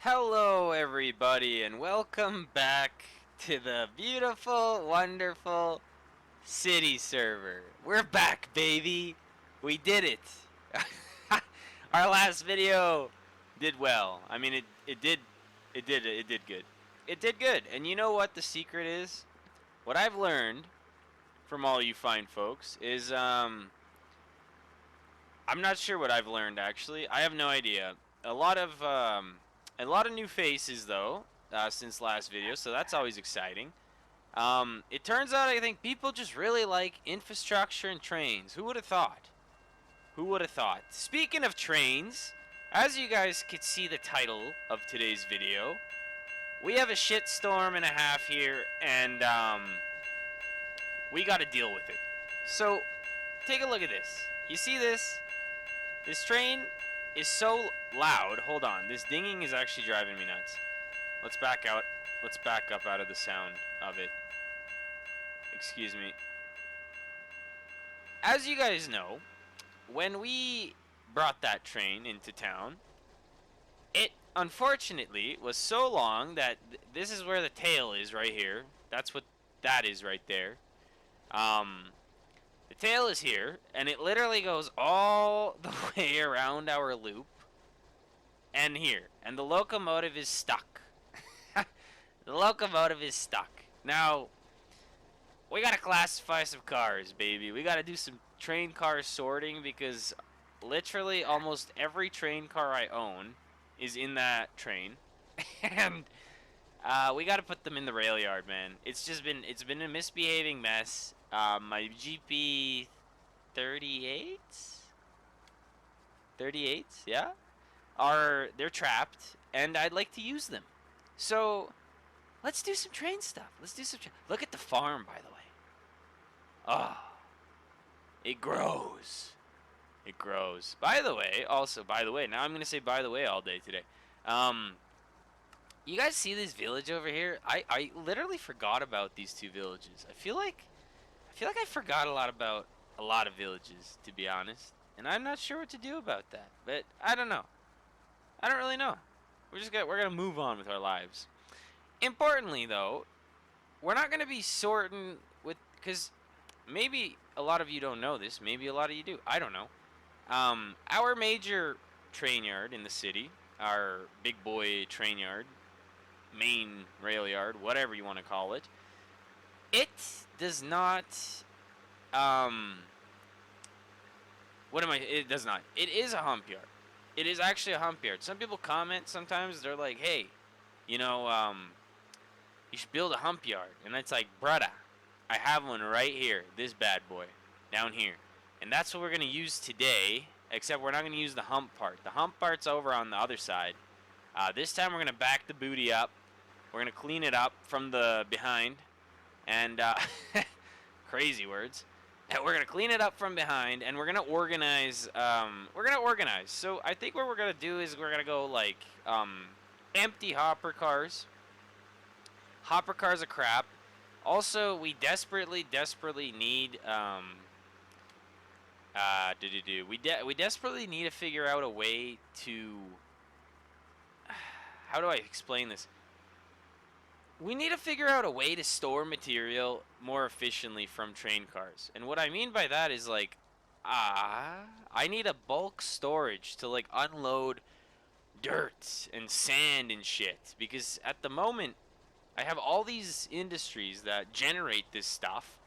Hello, everybody, and welcome back to the beautiful, wonderful city server. We're back, baby. We did it. Our last video did well. I mean, it did good. It did good. And you know what the secret is? What I've learned from all you fine folks is I'm not sure what I've learned actually. I have no idea. A lot of a lot of new faces though since last video, so that's always exciting. It turns out I think people just really like infrastructure and trains. Who would have thought? Who would have thought? Speaking of trains, as you guys could see the title of today's video, we have a shitstorm and a half here, and we got to deal with it. So take a look at this. You see this? This train is so loud. Hold on. This dinging is actually driving me nuts. Let's back out. Let's back up out of the sound of it. Excuse me. As you guys know, when we brought that train into town, it unfortunately was so long that this is where the tail is right here. That's what that is right there. Um, the tail is here, and it literally goes all the way around our loop and here, and the locomotive is stuck. The locomotive is stuck. Now, we gotta classify some cars, baby. We gotta do some train car sorting because literally almost every train car I own is in that train, and we gotta put them in the rail yard, man. It's been a misbehaving mess. My GP 38, 38, yeah, they're trapped, and I'd like to use them. So let's do some train stuff. Let's do some. Look at the farm, by the way. Oh, it grows. It grows. By the way, also, by the way, now I'm gonna say by the way all day today. Um, you guys see this village over here? I literally forgot about these two villages. I feel like I forgot a lot of villages, to be honest, and I'm not sure what to do about that. But I don't know. I don't really know. We're gonna move on with our lives. Importantly, though, we're not gonna be sorting with because maybe a lot of you don't know this. Maybe a lot of you do. I don't know. Our major train yard in the city, our big boy train yard, main rail yard, whatever you want to call it, it does not. Um, what am I? It does not. It is a hump yard. It is actually a hump yard. Some people comment sometimes. They're like, "Hey, you know, you should build a hump yard," and it's like, "Brother, I have one right here. This bad boy, down here." And that's what we're going to use today, except we're not going to use the hump part. The hump part's over on the other side. This time we're going to back the booty up. We're going to clean it up from the behind. And, crazy words. And we're going to clean it up from behind, and we're going to organize. So I think what we're going to do is we're going to go, like, empty hopper cars. Hopper cars are crap. Also, we desperately need, we desperately need to figure out a way to. How do I explain this? We need to figure out a way to store material more efficiently from train cars. And what I mean by that is like, I need a bulk storage to like unload dirt and sand and shit. Because at the moment, I have all these industries that generate this stuff,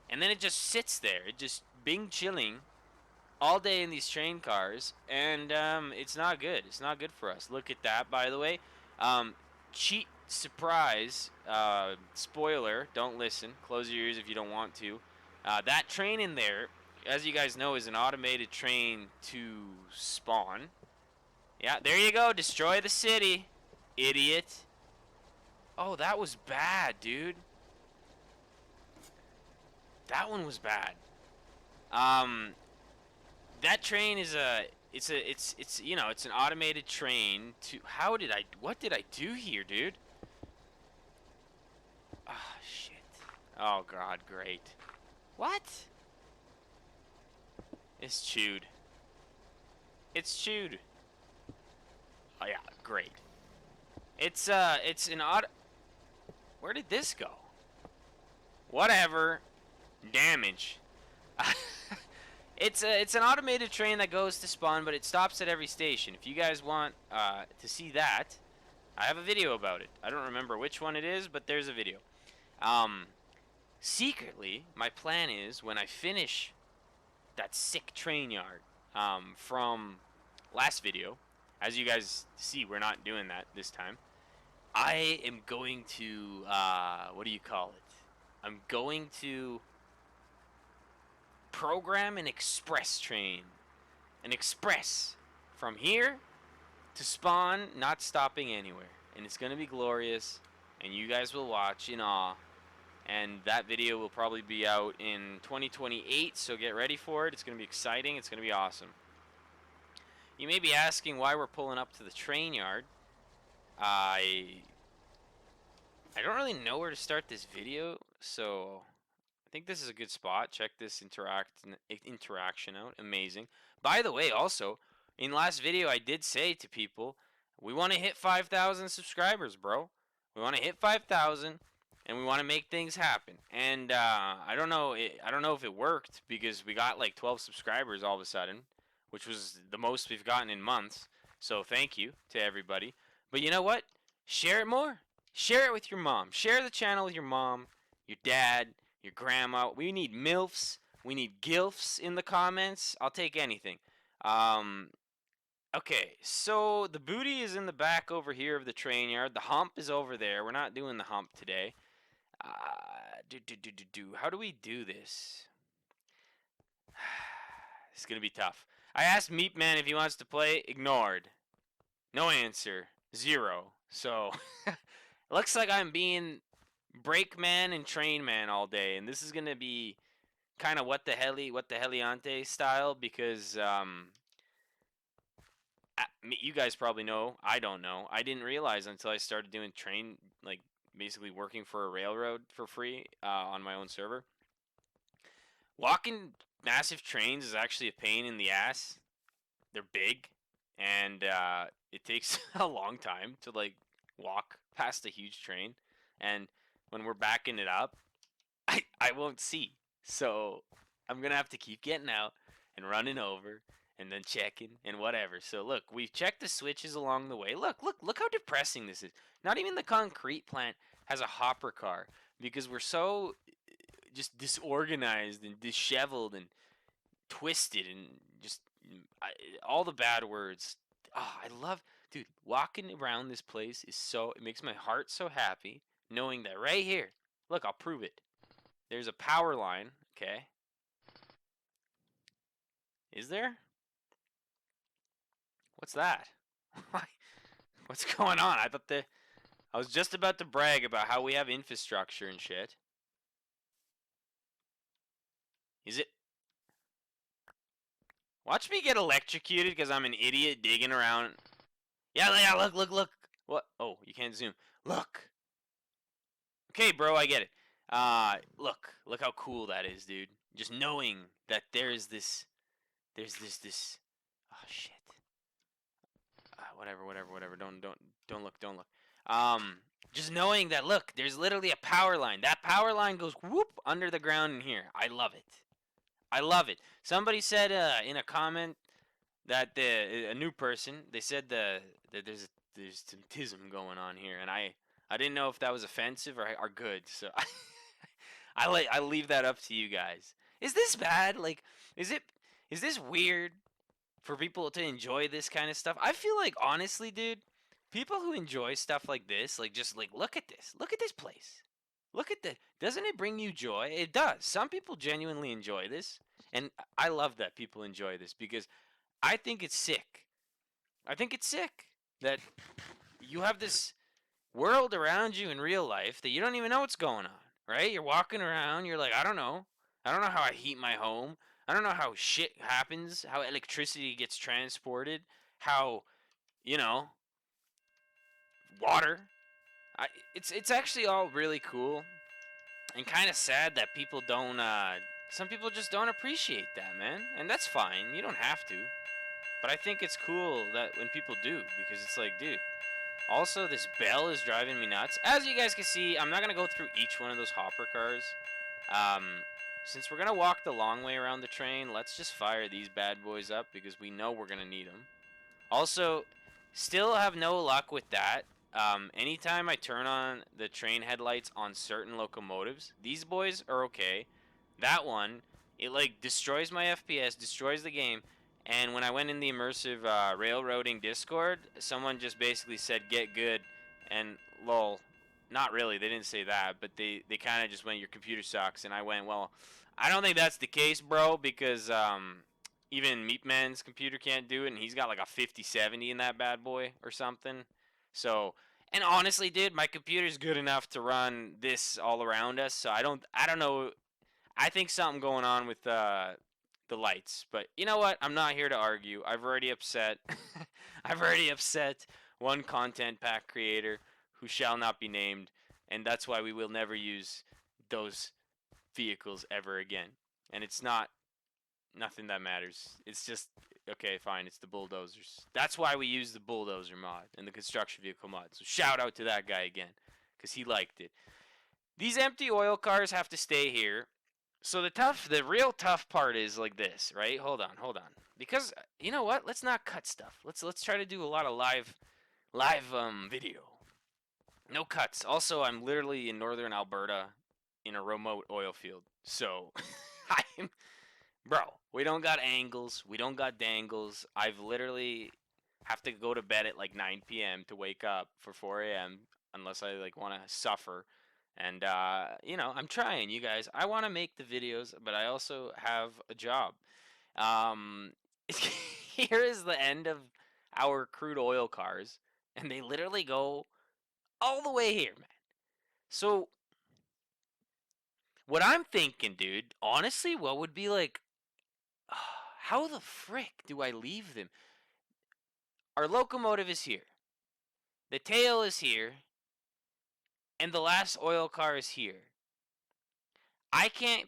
and then it just sits there. It just bing chilling all day in these train cars, and it's not good. It's not good for us. Look at that, by the way. Cheat surprise. Spoiler. Don't listen. Close your ears if you don't want to. That train in there, as you guys know, is an automated train to spawn. Yeah, there you go. Destroy the city, idiot. Oh, that was bad, dude. That one was bad. Um, that train is it's an automated train to what did I do here, dude? Ah, shit. Oh god, great. What? It's chewed. It's chewed. Oh yeah, great. It's an odd. Where did this go? Whatever. Damage. It's an automated train that goes to spawn, but it stops at every station. If you guys want to see that, I have a video about it. I don't remember which one it is, but there's a video. Secretly, my plan is when I finish that sick train yard from last video, as you guys see, we're not doing that this time. I am going to what do you call it? I'm going to program an express train. An express from here to spawn, not stopping anywhere. And it's going to be glorious, and you guys will watch in awe. And that video will probably be out in 2028, so get ready for it. It's going to be exciting. It's going to be awesome. You may be asking why we're pulling up to the train yard. I don't really know where to start this video, so I think this is a good spot. Check this interaction out. Amazing. By the way, also, in last video I did say to people, we want to hit 5,000 subscribers, bro. We want to hit 5,000, and we want to make things happen. And I don't know if it worked, because we got like 12 subscribers all of a sudden, which was the most we've gotten in months. So thank you to everybody. But you know what? Share it more. Share it with your mom. Share the channel with your mom, your dad, your grandma. We need MILFs. We need GILFs in the comments. I'll take anything. Okay, so the booty is in the back over here of the train yard. The hump is over there. We're not doing the hump today. How do we do this? It's going to be tough. I asked Meatman if he wants to play. Ignored. No answer. 0. So, looks like I'm being brake man and train man all day. And this is going to be kind of what the heliante style, because you guys probably know. I don't know. I didn't realize until I started doing train, like basically working for a railroad for free on my own server. Walking massive trains is actually a pain in the ass. They're big, and it takes a long time to like walk past a huge train. And when we're backing it up, I won't see. So I'm gonna have to keep getting out and running over and then checking and whatever. So look, we've checked the switches along the way. Look how depressing this is. Not even the concrete plant has a hopper car, because we're so just disorganized and disheveled and twisted and just all the bad words. Oh, I love, dude, walking around this place is so, it makes my heart so happy knowing that right here, look, I'll prove it. There's a power line, okay? Is there? What's that? What's going on? I was just about to brag about how we have infrastructure and shit. Is it? Watch me get electrocuted because I'm an idiot digging around. Yeah, look. What? Oh, you can't zoom. Look. Okay, bro, I get it. Look how cool that is, dude. Just knowing that there's this. Oh shit. Whatever. Don't look. Just knowing that, look, there's literally a power line. That power line goes whoop under the ground in here. I love it. Somebody said in a comment that a new person, they said that there's some tism going on here, and I didn't know if that was offensive or good. So I leave that up to you guys. Is this bad? Like, is this weird for people to enjoy this kind of stuff? I feel like, honestly, dude, people who enjoy stuff like this, like, just like, look at this place. Doesn't it bring you joy? It does. Some people genuinely enjoy this, and I love that people enjoy this, because I think it's sick. I think it's sick that you have this world around you in real life that you don't even know what's going on, right? You're walking around, you're like, I don't know how I heat my home. I don't know how shit happens, how electricity gets transported, how, water. It's actually all really cool, and kind of sad that people don't. Some people just don't appreciate that, man, and that's fine. You don't have to, but I think it's cool that when people do, because it's like, dude, Also, this bell is driving me nuts. As you guys can see, I'm not going to go through each one of those hopper cars. Since we're going to walk the long way around the train, let's just fire these bad boys up because we know we're going to need them. Also, still have no luck with that. Anytime I turn on the train headlights on certain locomotives, these boys are okay. That one, it like destroys my FPS, destroys the game. And when I went in the immersive railroading Discord, someone just basically said get good, and lol. Not really, they didn't say that, but they kind of just went your computer sucks, and I went, well, I don't think that's the case, bro, because even Meatman's computer can't do it, and he's got like a 5070 in that bad boy or something. So, and honestly, dude, my computer's good enough to run this all around us. So I don't know. I think something going on with the lights, but you know what? I'm not here to argue. I've already upset. I've already upset one content pack creator who shall not be named, and that's why we will never use those vehicles ever again. And it's not nothing that matters. It's just okay, fine. It's the bulldozers. That's why we use the bulldozer mod and the construction vehicle mod. So shout out to that guy again, because he liked it. These empty oil cars have to stay here. So the real tough part is like this, right? Hold on. Because you know what? Let's not cut stuff. Let's try to do a lot of live video. No cuts. Also, I'm literally in northern Alberta in a remote oil field. So I'm bro, we don't got angles. We don't got dangles. I've literally have to go to bed at like 9 p.m. to wake up for 4 a.m. unless I like want to suffer. And you know, I'm trying, you guys. I want to make the videos, but I also have a job. Um, here is the end of our crude oil cars, and they literally go all the way here, man. So what I'm thinking, dude, honestly, what would be like, how the frick do I leave them? Our locomotive is here. The tail is here. And the last oil car is here. I can't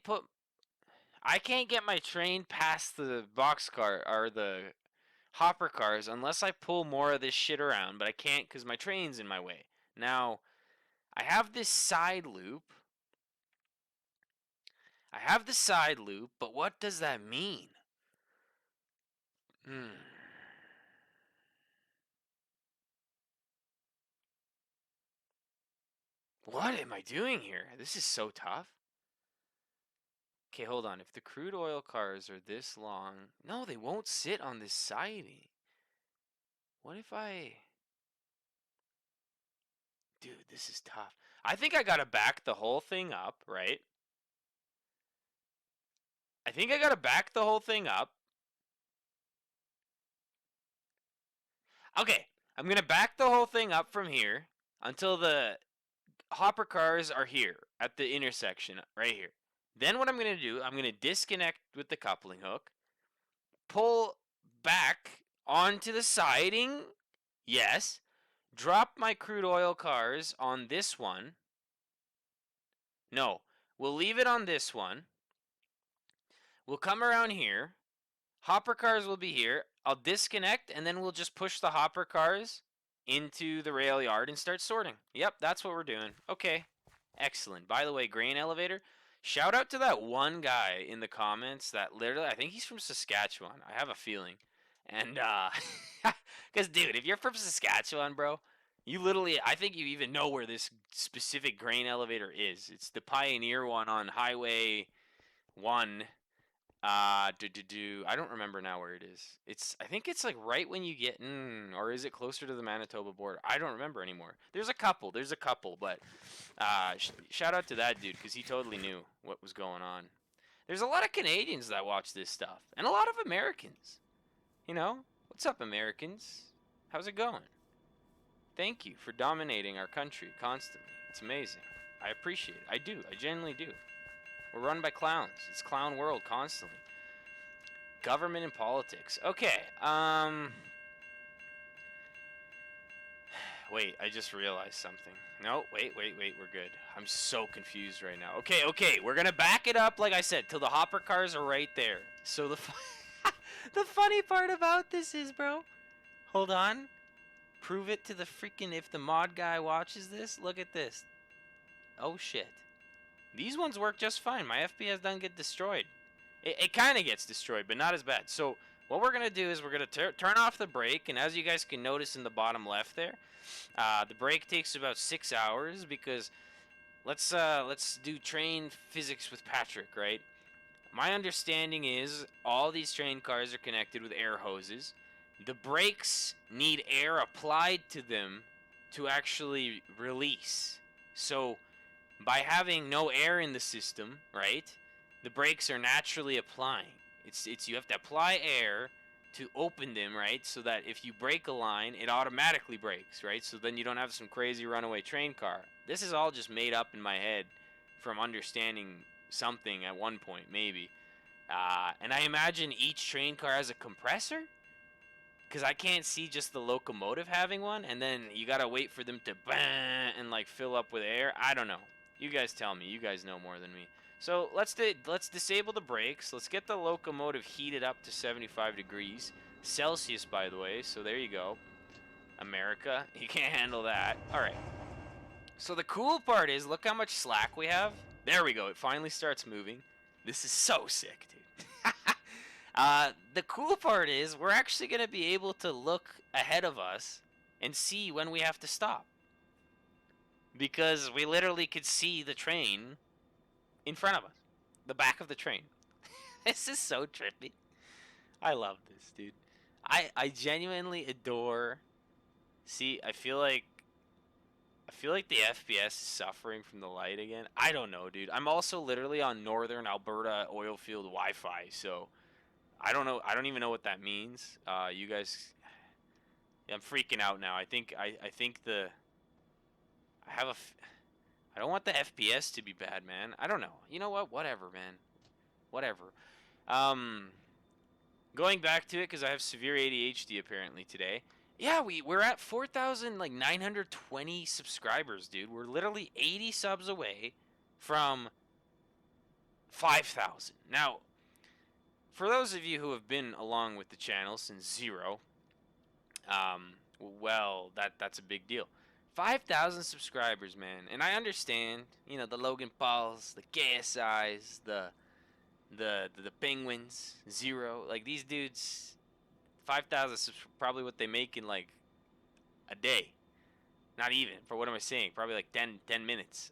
get my train past the boxcar or the hopper cars unless I pull more of this shit around, but I can't because my train's in my way. Now, I have this side loop. But what does that mean? What am I doing here? This is so tough. Okay, hold on. If the crude oil cars are this long, no, they won't sit on this siding. What if I... Dude, this is tough. I think I gotta back the whole thing up, right? I think I gotta back the whole thing up. Okay, I'm gonna back the whole thing up from here until the hopper cars are here at the intersection right here. Then what I'm gonna do, I'm gonna disconnect with the coupling hook, pull back onto the siding, yes, drop my crude oil cars on this one. No, we'll leave it on this one. We'll come around here. Hopper cars will be here. I'll disconnect, and then we'll just push the hopper cars into the rail yard and start sorting. Yep, that's what we're doing. Okay, excellent. By the way, grain elevator, shout out to that one guy in the comments that literally, I think he's from Saskatchewan. I have a feeling. And, because, dude, if you're from Saskatchewan, bro, you literally, I think you even know where this specific grain elevator is. It's the Pioneer one on Highway 1. I don't remember now where it is. I think it's like right when you get, or is it closer to the Manitoba border? I don't remember anymore. There's a couple, but shout out to that dude because he totally knew what was going on. There's a lot of Canadians that watch this stuff, and a lot of Americans. You know, what's up, Americans? How's it going? Thank you for dominating our country constantly. It's amazing. I appreciate it. I do. I genuinely do. We're run by clowns. It's clown world constantly. Government and politics. Okay. Wait, I just realized something. No, wait, we're good. I'm so confused right now. Okay, we're gonna back it up, like I said, till the hopper cars are right there. So the funny part about this is, bro, hold on. prove it to the freaking, if the mod guy watches this, look at this. Oh shit. These ones work just fine. My FPS doesn't get destroyed. It kind of gets destroyed, but not as bad. So what we're going to do is we're going to turn off the brake, and as you guys can notice in the bottom left there, the brake takes about 6 hours because let's do train physics with Patrick, right? My understanding is all these train cars are connected with air hoses. The brakes need air applied to them to actually release. So by having no air in the system, right, the brakes are naturally applying. It's you have to apply air to open them, right, so that if you break a line, it automatically brakes, right? So then you don't have some crazy runaway train car. This is all just made up in my head from understanding something at one point, maybe. And I imagine each train car has a compressor, because I can't see just the locomotive having one, and then you gotta wait for them to bang and like fill up with air. I don't know. You guys tell me. You guys know more than me. So let's disable the brakes. Let's get the locomotive heated up to 75 degrees Celsius, by the way. So there you go. America, you can't handle that. All right. So the cool part is, look how much slack we have. There we go. It finally starts moving. This is so sick, dude. The cool part is we're actually going to be able to look ahead of us and see when we have to stop. Because we literally could see the train in front of us. The back of the train. This is so trippy. I love this, dude. I genuinely adore... See, I feel like the FPS is suffering from the light again. I don't know, dude. I'm also literally on Northern Alberta oilfield Wi-Fi, so... I don't know. I don't even know what that means. You guys, I'm freaking out now. I think the I don't want the FPS to be bad, man. I don't know. You know what? Whatever, man. Whatever. Um, Going back to it because I have severe ADHD apparently today. Yeah, we're at 4,920 subscribers, dude. We're literally 80 subs away from 5,000. Now, for those of you who have been along with the channel since 0, well, that's a big deal. 5,000 subscribers, man, and I understand, the Logan Pauls, the KSIs, the Penguins, 0, like these dudes, 5,000 probably what they make in like a day. Not even, for what am I saying? Probably like 10 minutes.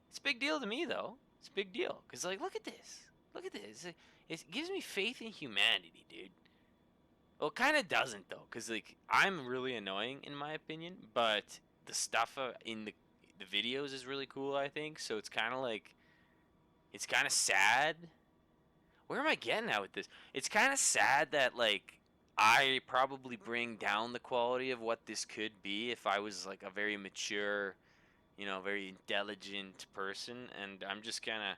It's a big deal to me though. It's a big deal because like look at this. Look at this. It gives me faith in humanity, dude. Well, it kind of doesn't though, cause like I'm really annoying in my opinion, but the stuff in the videos is really cool. I think so. It's kind of like, it's kind of sad. Where am I getting at with this? It's kind of sad that like I probably bring down the quality of what this could be if I was like a very mature, very intelligent person, and I'm just kind of,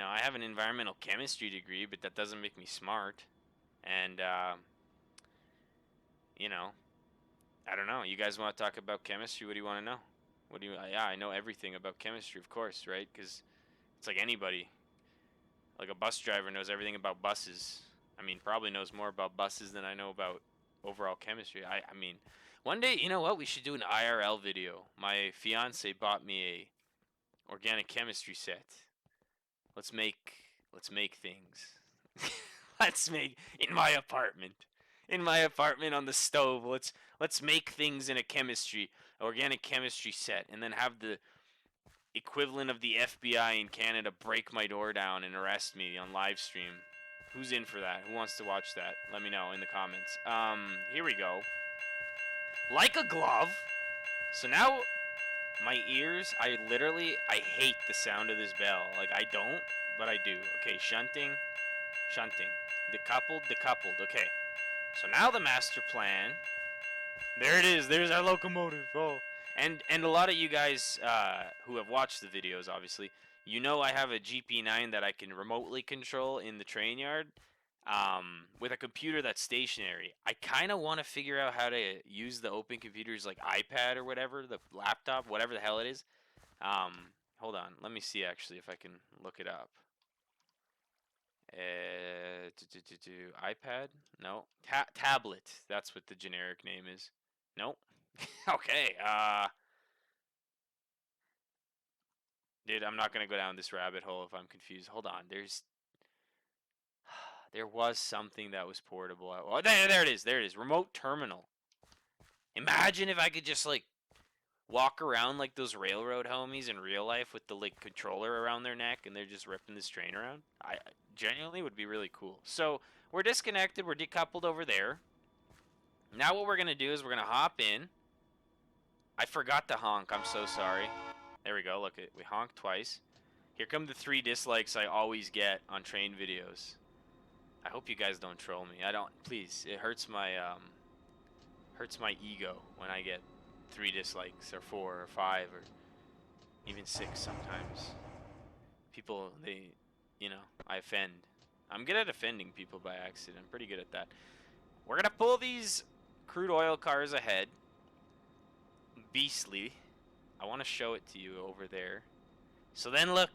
I have an environmental chemistry degree, but that doesn't make me smart, and you know, I don't know. You guys want to talk about chemistry? What do you want to know? Yeah, I know everything about chemistry, of course, right? Because it's like anybody. Like a bus driver knows everything about buses. I mean, probably knows more about buses than I know about overall chemistry. I mean, one day, you know what? We should do an IRL video. My fiance bought me a organic chemistry set. Let's make things. Let's make in my apartment. In my apartment on the stove. Let's make things in a organic chemistry set, and then have the equivalent of the FBI in Canada break my door down and arrest me on live stream. Who's in for that? Who wants to watch that? Let me know in the comments. Here we go. Like a glove. So now my ears, I hate the sound of this bell. Like I don't, but I do. Okay, shunting. Decoupled. Okay. So now the master plan. There it is. There's our locomotive. Oh. And a lot of you guys who have watched the videos, obviously, I have a GP9 that I can remotely control in the train yard with a computer that's stationary. I kind of want to figure out how to use the open computers like iPad or whatever, the laptop, whatever the hell it is. Hold on. Let me see, actually, if I can look it up. iPad? No. Tablet. That's what the generic name is. Nope. Okay. Dude, I'm not gonna go down this rabbit hole if I'm confused. Hold on. There was something that was portable. Oh, there it is. There it is. Remote terminal. Imagine if I could just like walk around like those railroad homies in real life with the like controller around their neck and they're just ripping this train around. I genuinely would be really cool. So we're disconnected. We're decoupled over there. Now what we're gonna do is we're gonna hop in. I forgot to honk. I'm so sorry. There we go. Look, we honked twice. Here come the 3 dislikes I always get on train videos. I hope you guys don't troll me. I don't. Please, it hurts my ego when I get 3 dislikes or 4 or 5 or even 6 sometimes. People, I offend. I'm good at offending people by accident. I'm pretty good at that. We're gonna pull these crude oil cars ahead. Beastly. I want to show it to you over there. So then look,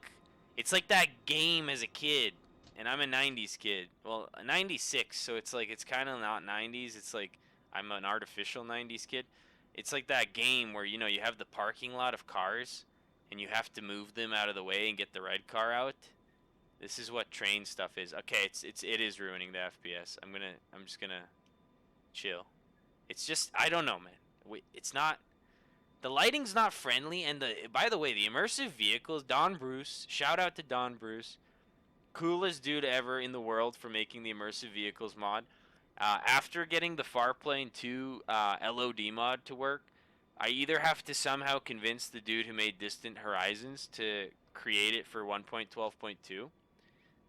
it's like that game as a kid, and I'm a 90s kid. Well, 96, so it's like it's kind of not 90s. It's like I'm an artificial 90s kid. It's like that game where you have the parking lot of cars and you have to move them out of the way and get the red car out. This is what train stuff is. Okay, it is ruining the FPS. I'm just gonna chill. It's just I don't know, man. It's not the lighting's not friendly, and by the way, the immersive vehicles, Don Bruce, shout out to Don Bruce, coolest dude ever in the world for making the immersive vehicles mod. After getting the Farplane 2 LOD mod to work, I either have to somehow convince the dude who made Distant Horizons to create it for 1.12.2,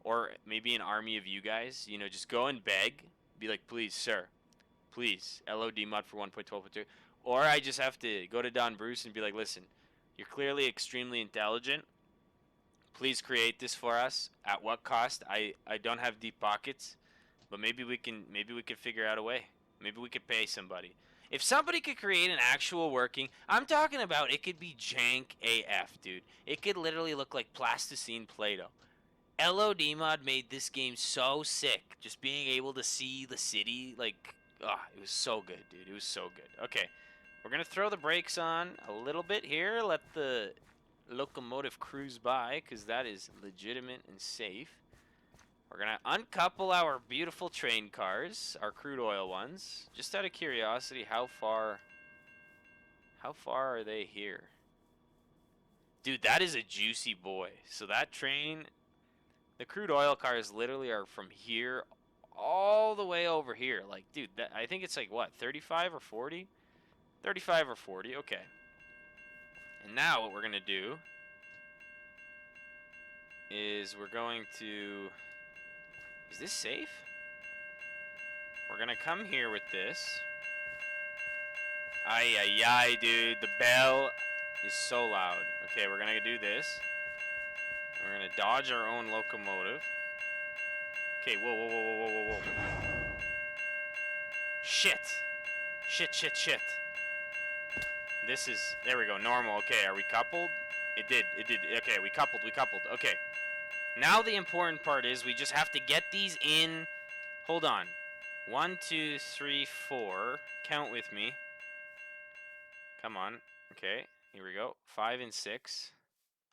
or maybe an army of you guys, just go and beg, be like, please, sir, please, LOD mod for 1.12.2. Or I just have to go to Don Bruce and be like, listen, you're clearly extremely intelligent. Please create this for us. At what cost? I don't have deep pockets, but maybe we can figure out a way. Maybe we could pay somebody. If somebody could create an actual working, I'm talking about it could be jank AF, dude. It could literally look like plasticine Play-Doh. LOD mod made this game so sick. Just being able to see the city, like, it was so good, dude. It was so good. Okay, we're gonna throw the brakes on a little bit here. Let the locomotive cruise by, because that is legitimate and safe. We're gonna uncouple our beautiful train cars, our crude oil ones. Just out of curiosity, how far are they here? Dude, that is a juicy boy. So that train, the crude oil cars literally are from here all the way over here. Like, dude, I think it's like, what, 35 or 40? 35 or 40, okay. And now what we're going to do is we're going to... Is this safe? We're going to come here with this. Ay, ay, ay, dude. The bell is so loud. Okay, we're going to do this. We're going to dodge our own locomotive. Okay, whoa, whoa, whoa, whoa, whoa, whoa, whoa. Shit. Shit, shit, shit. This is, there we go, normal. Okay, are we coupled? It did. Okay, we coupled. Okay. Now the important part is we just have to get these in. Hold on. 1, 2, 3, 4. Count with me. Come on. Okay, here we go. 5 and 6.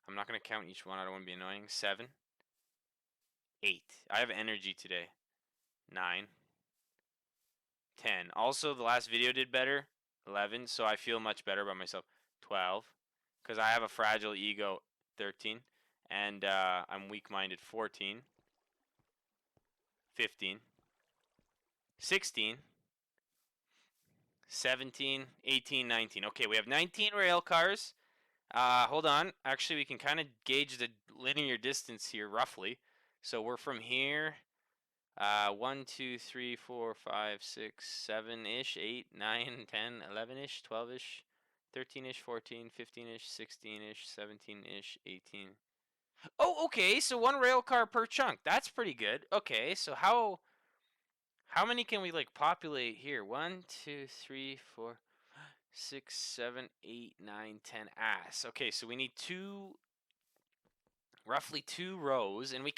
I'm not going to count each one. I don't want to be annoying. 7. 8. I have energy today. 9. 10. Also, the last video did better. 11. So I feel much better about myself. 12. Because I have a fragile ego. 13. And I'm weak-minded. 14. 15. 16. 17, 18, 19. Okay, we have 19 rail cars. Hold on. Actually, we can kind of gauge the linear distance here roughly. So we're from here. 1, 2, 3, 4, 5, 6, 7-ish, 8, 9, 10, 11-ish, 12-ish, 13-ish, 14, 15-ish, 16-ish, 17-ish, 18. Oh, okay. So one rail car per chunk. That's pretty good. Okay, so how many can we like populate here? 1, 2, 3, 4, 6, 7, 8, 9, 10 ass. Okay, so we need roughly 2 rows, and we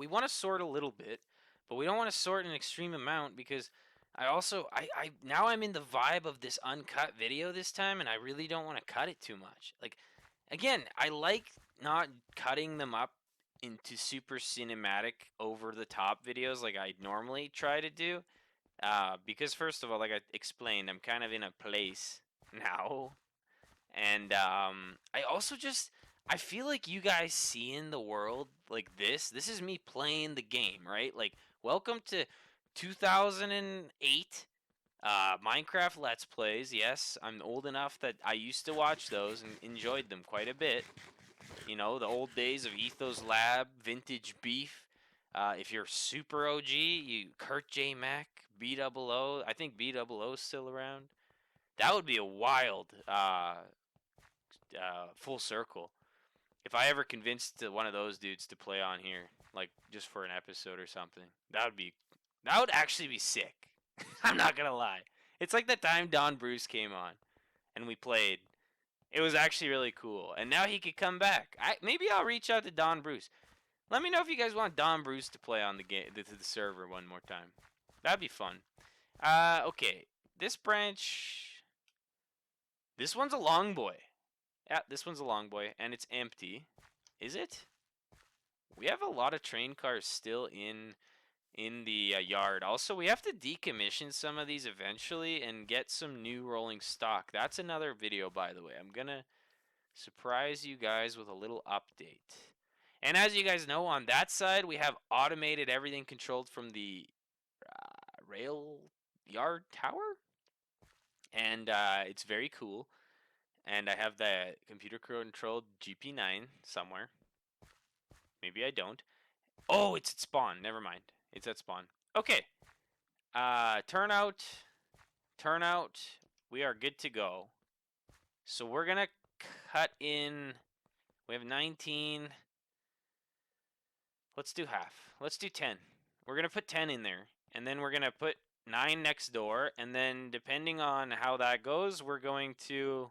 want to sort a little bit, but we don't want to sort an extreme amount because I also I now I'm in the vibe of this uncut video this time, and I really don't want to cut it too much. Like, again, I like not cutting them up into super cinematic, over the top videos like I normally try to do. Because first of all, like I explained, I'm kind of in a place now, and I also just I feel like you guys seeing the world like this is me playing the game, right? Like, welcome to 2008 Minecraft Let's Plays. Yes, I'm old enough that I used to watch those and enjoyed them quite a bit. You know, the old days of Ethos Lab, Vintage Beef. If you're super OG, you Kurt J. Mac, B00. I think B00 is still around. That would be a wild full circle. If I ever convinced one of those dudes to play on here, like just for an episode or something, that would actually be sick. I'm not gonna lie. It's like the time Don Bruce came on and we played. It was actually really cool, and now he could come back. Maybe I'll reach out to Don Bruce. Let me know if you guys want Don Bruce to play on the game, to the server one more time. That'd be fun. Okay. This branch. This one's a long boy. Yeah, this one's a long boy, and it's empty. Is it? We have a lot of train cars still in the yard. Also, we have to decommission some of these eventually and get some new rolling stock. That's another video, by the way. I'm gonna surprise you guys with a little update. And as you guys know, on that side, we have automated everything controlled from the rail yard tower. And it's very cool. And I have the computer controlled GP9 somewhere. Maybe I don't. Oh, it's at spawn. Never mind. It's at spawn. Okay. Turnout. Turnout. We are good to go. So we're going to cut in. We have 19. Let's do half. Let's do 10. We're going to put 10 in there. And then we're going to put 9 next door. And then depending on how that goes, we're going to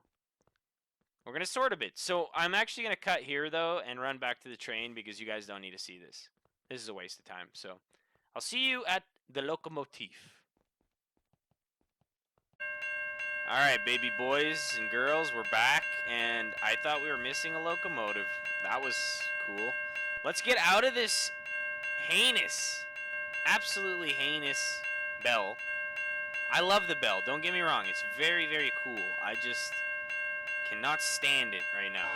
sort a bit. So I'm actually going to cut here, though, and run back to the train because you guys don't need to see this. This is a waste of time. So I'll see you at the locomotive. All right, baby boys and girls, we're back. And I thought we were missing a locomotive. That was cool. Let's get out of this heinous, absolutely heinous bell. I love the bell. Don't get me wrong. It's very, very cool. I just cannot stand it right now.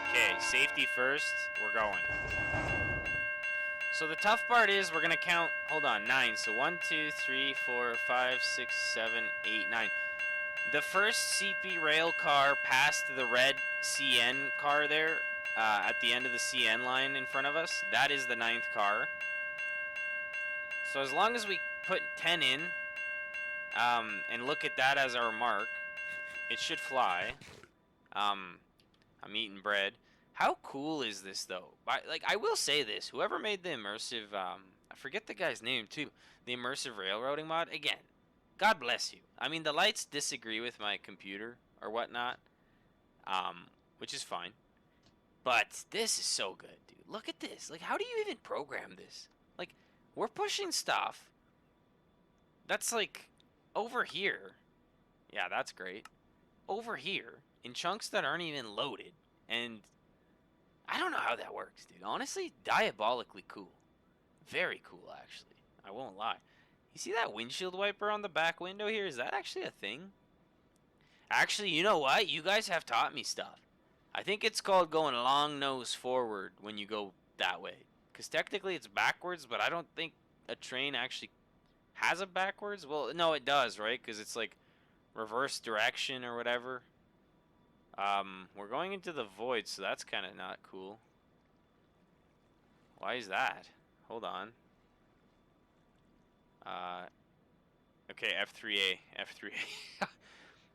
Okay, safety first. We're going. So the tough part is we're going to count, hold on, 9. So 1, 2, 3, 4, 5, 6, 7, 8, 9. The first CP rail car past the red CN car there, at the end of the CN line in front of us, that is the 9th car. So as long as we put 10 in, and look at that as our mark, it should fly. I'm eating bread. How cool is this, though? Like, I will say this. Whoever made the immersive, I forget the guy's name, too. The immersive railroading mod. Again, God bless you. I mean, the lights disagree with my computer or whatnot, which is fine. But this is so good, dude. Look at this. Like, how do you even program this? Like, we're pushing stuff that's, like, over here. Yeah, that's great. Over here, in chunks that aren't even loaded. And I don't know how that works, dude. Honestly, diabolically cool. Very cool, actually. I won't lie. You see that windshield wiper on the back window here? Is that actually a thing? Actually, you know what? You guys have taught me stuff. I think it's called going long nose forward when you go that way. Because technically it's backwards, but I don't think a train actually has a backwards. Well, no, it does, right? Because it's like reverse direction or whatever. We're going into the void, so that's kind of not cool. Why is that? Hold on. Okay, F3A, F3A.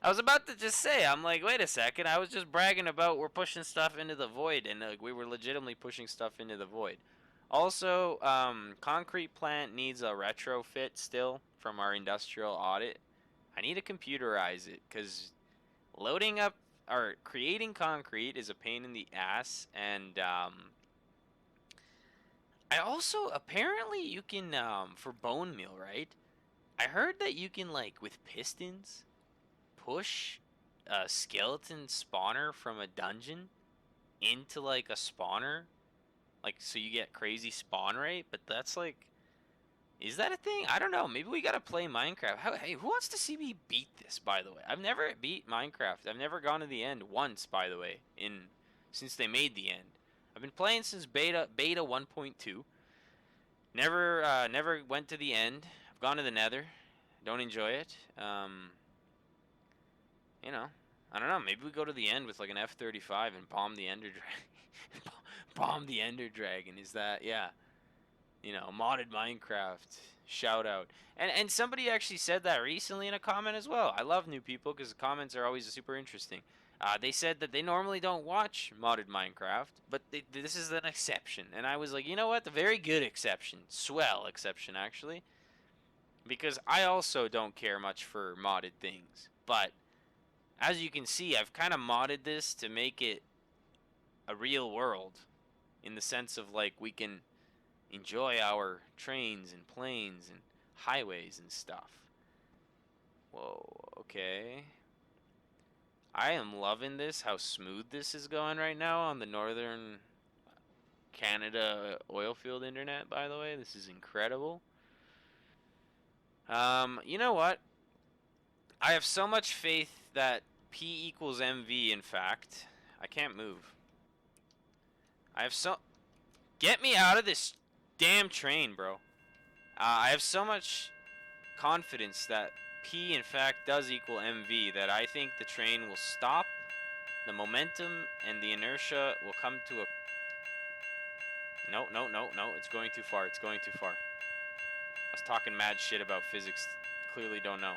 I was about to just say, I'm like, wait a second, I was just bragging about we're pushing stuff into the void, and we were legitimately pushing stuff into the void. Also, concrete plant needs a retrofit still from our industrial audit. I need to computerize it, because loading up, or creating concrete is a pain in the ass, and, I also, apparently you can, for bone meal, right? I heard that you can, like, with pistons, push a skeleton spawner from a dungeon into, like, a spawner. Like, so you get crazy spawn rate, but that's, like... Is that a thing? I don't know. Maybe we gotta play Minecraft. Hey, who wants to see me beat this, by the way? I've never beat Minecraft. I've never gone to the end once, by the way, since they made the end. I've been playing since beta 1.2. Never went to the end. I've gone to the Nether. Don't enjoy it. You know, I don't know. Maybe we go to the end with like an F-35 and bomb the Ender Dragon. Bomb the Ender Dragon. Is that, yeah? You know, modded Minecraft. Shout out. And somebody actually said that recently in a comment as well. I love new people because the comments are always super interesting. They said that they normally don't watch modded Minecraft, but this is an exception. And I was like, you know what? The very good exception. Swell exception, actually. Because I also don't care much for modded things. But as you can see, I've kind of modded this to make it a real world. In the sense of, like, we can enjoy our trains and planes and highways and stuff. Whoa, okay. I am loving this, how smooth this is going right now on the Northern Canada oilfield internet, by the way. This is incredible. You know what? I have so much faith that P equals MV, in fact. I can't move. I have so... Get me out of this damn train, bro. I have so much confidence that P, in fact, does equal MV that I think the train will stop, the momentum and the inertia will come to a... No, no, no, no. It's going too far. It's going too far. I was talking mad shit about physics. Clearly don't know.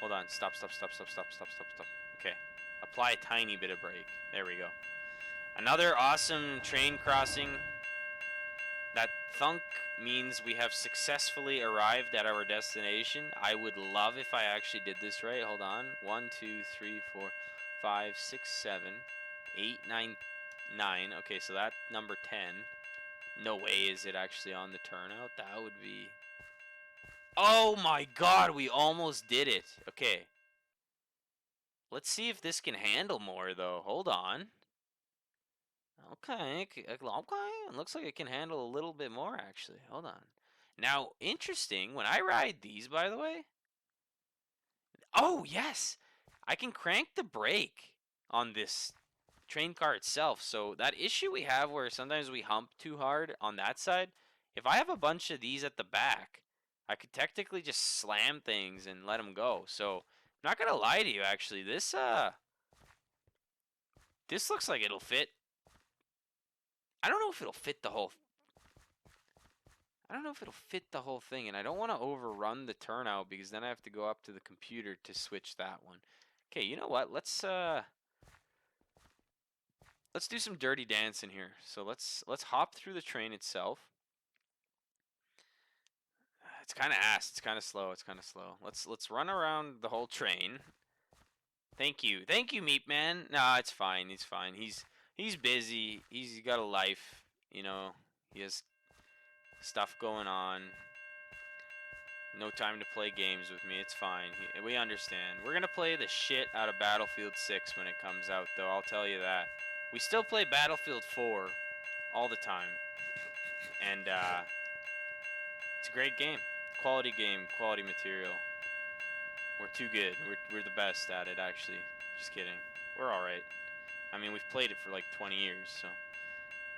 Hold on. Stop, stop, stop, stop, stop, stop, stop, stop. Okay. Apply a tiny bit of brake. There we go. Another awesome train crossing. That thunk means we have successfully arrived at our destination. I would love if I actually did this right. Hold on. 1, 2, 3, 4, 5, 6, 7, 8, 9, 9. Okay, so that number 10. No way is it actually on the turnout. That would be... Oh my god, we almost did it. Okay. Let's see if this can handle more, though. Hold on. Okay, okay. It looks like it can handle a little bit more, actually. Hold on. Now, interesting, when I ride these, by the way... Oh, yes! I can crank the brake on this train car itself. So that issue we have where sometimes we hump too hard on that side, if I have a bunch of these at the back, I could technically just slam things and let them go. So, I'm not gonna lie to you, actually. This looks like it'll fit. I don't know if it'll fit the whole... I don't know if it'll fit the whole thing, and I don't want to overrun the turnout because then I have to go up to the computer to switch that one. Okay, you know what? Let's do some dirty dancing here. So let's hop through the train itself. It's kind of ass. It's kind of slow. It's kind of slow. Let's run around the whole train. Thank you, Meat Man. Nah, it's fine. He's fine. He's busy. He's got a life. You know, he has stuff going on. No time to play games with me. It's fine. We understand. We're gonna play the shit out of Battlefield 6 when it comes out, though. I'll tell you that. We still play Battlefield 4 all the time, and it's a great game. Quality game, quality material. We're too good. We're the best at it, actually. Just kidding. We're alright. I mean, we've played it for like 20 years, so.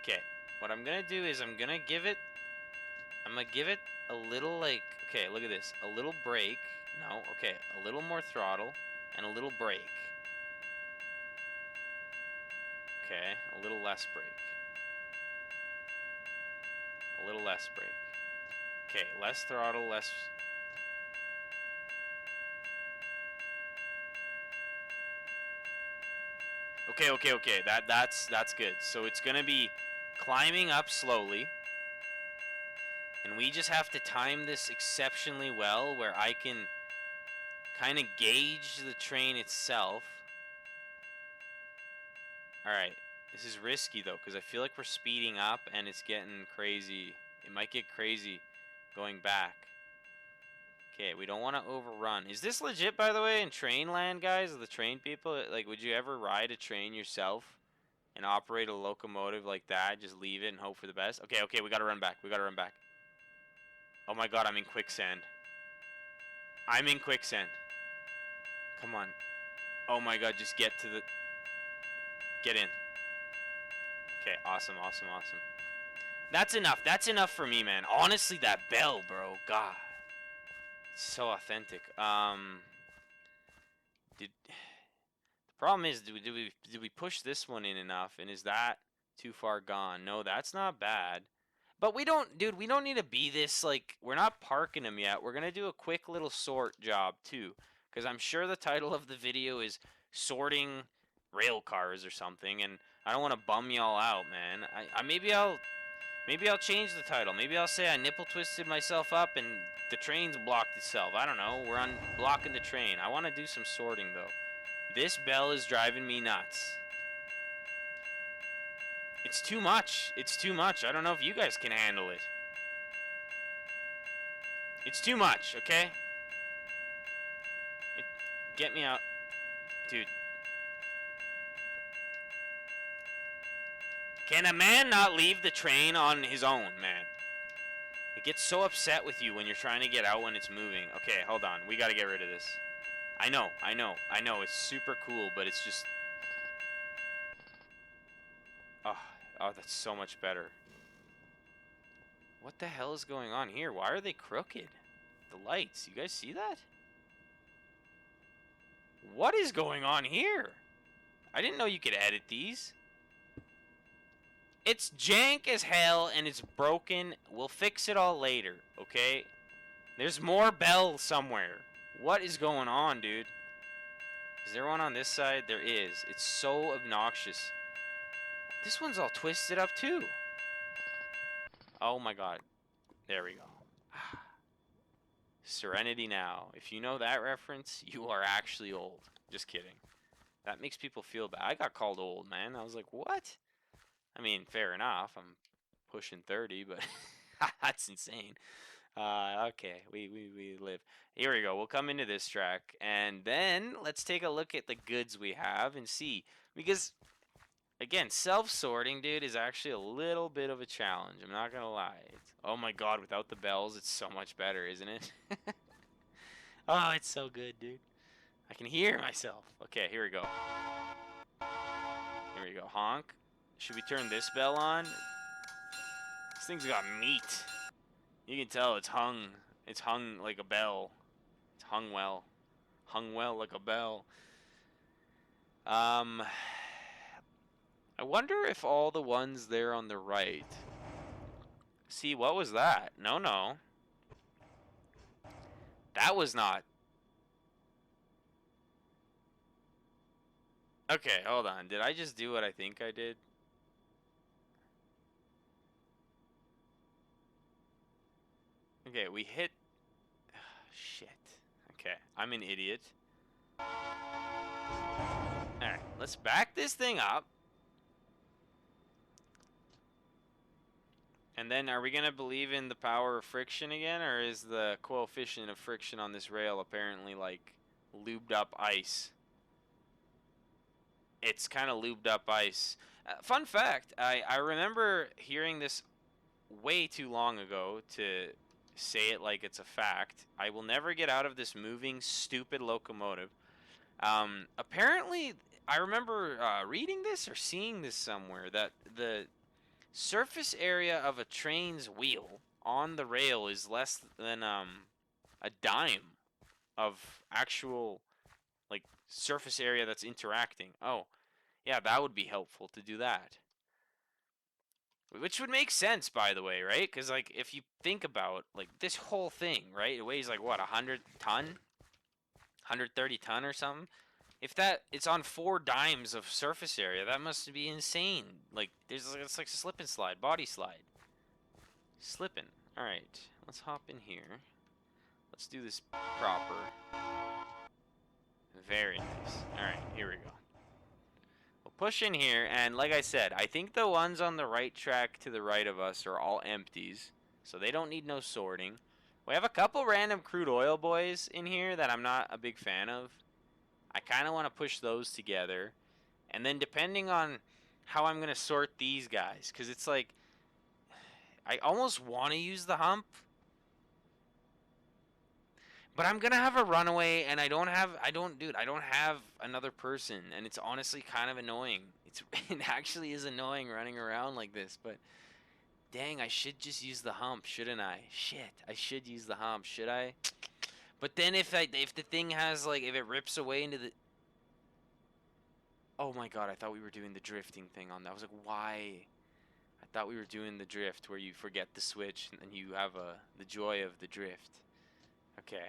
Okay. What I'm gonna do is I'm gonna give it a little, like, okay, look at this. A little brake. No, okay. A little more throttle and a little brake. Okay. A little less brake. A little less brake. Okay. Less throttle, less... Okay. That's good. So it's gonna be climbing up slowly, and we just have to time this exceptionally well, where I can kind of gauge the train itself. All right, this is risky though, because I feel like we're speeding up, and it's getting crazy. It might get crazy going back. Okay, we don't want to overrun. Is this legit, by the way, in train land, guys? The train people? Like, would you ever ride a train yourself and operate a locomotive like that? Just leave it and hope for the best? Okay, okay, we gotta run back. We gotta run back. Oh my god, I'm in quicksand. I'm in quicksand. Come on. Oh my god, just get to the... Get in. Okay, awesome, awesome, awesome. That's enough. That's enough for me, man. Honestly, that bell, bro. God. It's so authentic. The problem is, did we push this one in enough? And is that too far gone? No, that's not bad. But we don't, dude, we don't need to be this, like, we're not parking them yet. We're going to do a quick little sort job, too. Because I'm sure the title of the video is sorting rail cars or something. And I don't want to bum y'all out, man. Maybe I'll change the title. Maybe I'll say I nipple twisted myself up and the train's blocked itself. I don't know. We're blocking the train. I want to do some sorting, though. This bell is driving me nuts. It's too much. It's too much. I don't know if you guys can handle it. It's too much, okay? Get me out. Dude. Can a man not leave the train on his own, man? It gets so upset with you when you're trying to get out when it's moving. Okay, hold on. We gotta get rid of this. I know. It's super cool, but it's just... Oh, that's so much better. What the hell is going on here? Why are they crooked? The lights. You guys see that? What is going on here? I didn't know you could edit these. It's jank as hell and it's broken. We'll fix it all later, okay? There's more bells somewhere. What is going on, dude? Is there one on this side? There is. It's so obnoxious. This one's all twisted up too. Oh my god. There we go. Serenity Now. If you know that reference, you are actually old. Just kidding. That makes people feel bad. I got called old, man. I was like, what? I mean, fair enough. I'm pushing 30, but that's insane. Okay, we live. Here we go. We'll come into this track, and then let's take a look at the goods we have and see. Because, again, self-sorting, dude, is actually a little bit of a challenge. I'm not going to lie. Oh, my God, without the bells, it's so much better, isn't it? Oh, it's so good, dude. I can hear myself. Okay, here we go. Here we go. Honk. Should we turn this bell on? This thing's got meat. You can tell it's hung. It's hung like a bell. It's hung well. Hung well like a bell. I wonder if all the ones there on the right... See, what was that? No. That was not... Okay, hold on. Did I just do what I think I did? Okay, we hit... Shit. Okay, I'm an idiot. Alright, let's back this thing up. And then, are we going to believe in the power of friction again? Or is the coefficient of friction on this rail apparently, like, lubed up ice? It's kind of lubed up ice. Fun fact, I remember hearing this way too long ago to say it like it's a fact. I will never get out of this moving, stupid locomotive. Apparently, I remember reading this or seeing this somewhere, that the surface area of a train's wheel on the rail is less than a dime of actual, like, surface area that's interacting. Oh, yeah, that would be helpful to do that. Which would make sense, by the way, right? Because, like, if you think about, like, this whole thing, right? It weighs, like, what, 100 ton? 130 ton or something? If it's on 4 dimes of surface area, that must be insane. Like, it's like a slip and slide, body slide. Slipping. Alright, let's hop in here. Let's do this proper. Very nice. Alright, here we go. We'll push in here, and like I said, I think the ones on the right track to the right of us are all empties, so they don't need no sorting. We have a couple random crude oil boys in here that I'm not a big fan of. I kind of want to push those together. And then depending on how I'm going to sort these guys, because it's like, I almost want to use the hump, but I'm going to have a runaway, and I don't have another person, and it's honestly kind of annoying. It actually is annoying running around like this, but dang, I should just use the hump, shouldn't I? Shit, I should use the hump, should I? But then if the thing has, like, if it rips away into the... Oh my god, I thought we were doing the drifting thing on that. I was like, why? I thought we were doing the drift where you forget the switch and then you have the joy of the drift. Okay.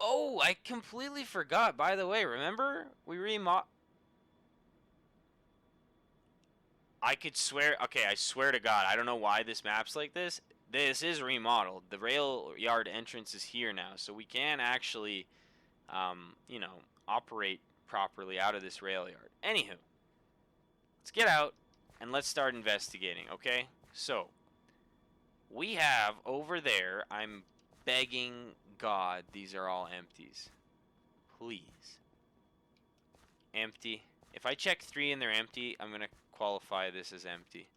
Oh, I completely forgot. By the way, remember? I could swear... Okay, I swear to God, I don't know why this map's like this. This is remodeled. The rail yard entrance is here now, so we can actually, you know, operate properly out of this rail yard. Anywho, let's get out and let's start investigating, okay? So, we have over there, I'm begging God these are all empties. Please. Empty. If I check 3 and they're empty, I'm going to qualify this as empty.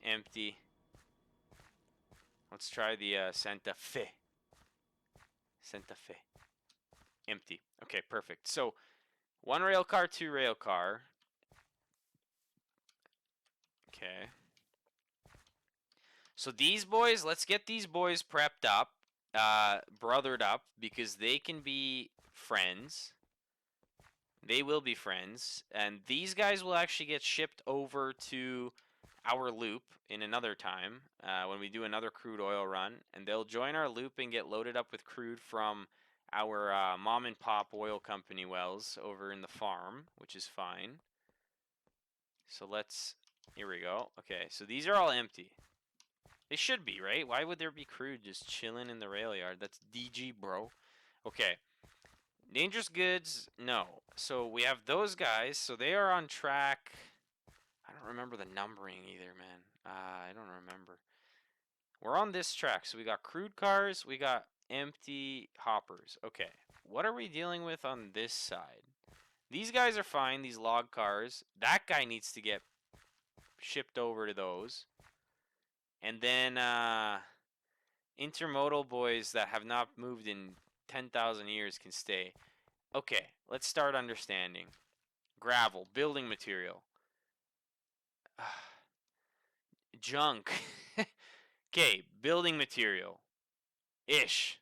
Empty. Let's try the Santa Fe. Santa Fe. Empty. Okay, perfect. So, 1 rail car, 2 rail car. Okay. So these boys, let's get these boys prepped up, brothered up, because they can be friends. They will be friends, and these guys will actually get shipped over to our loop in another time when we do another crude oil run, and they'll join our loop and get loaded up with crude from our mom and pop oil company wells over in the farm, which is fine. So here we go. Okay, so these are all empty. They should be, right? Why would there be crude just chilling in the rail yard? That's DG, bro. Okay. Dangerous goods, no. So we have those guys. So they are on track. I don't remember the numbering either, man. I don't remember. We're on this track. So we got crude cars. We got empty hoppers. Okay. What are we dealing with on this side? These guys are fine. These log cars. That guy needs to get shipped over to those. And then intermodal boys that have not moved in 10,000 years can stay. Okay, let's start understanding. Gravel, building material. Junk. Okay, building material. Ish.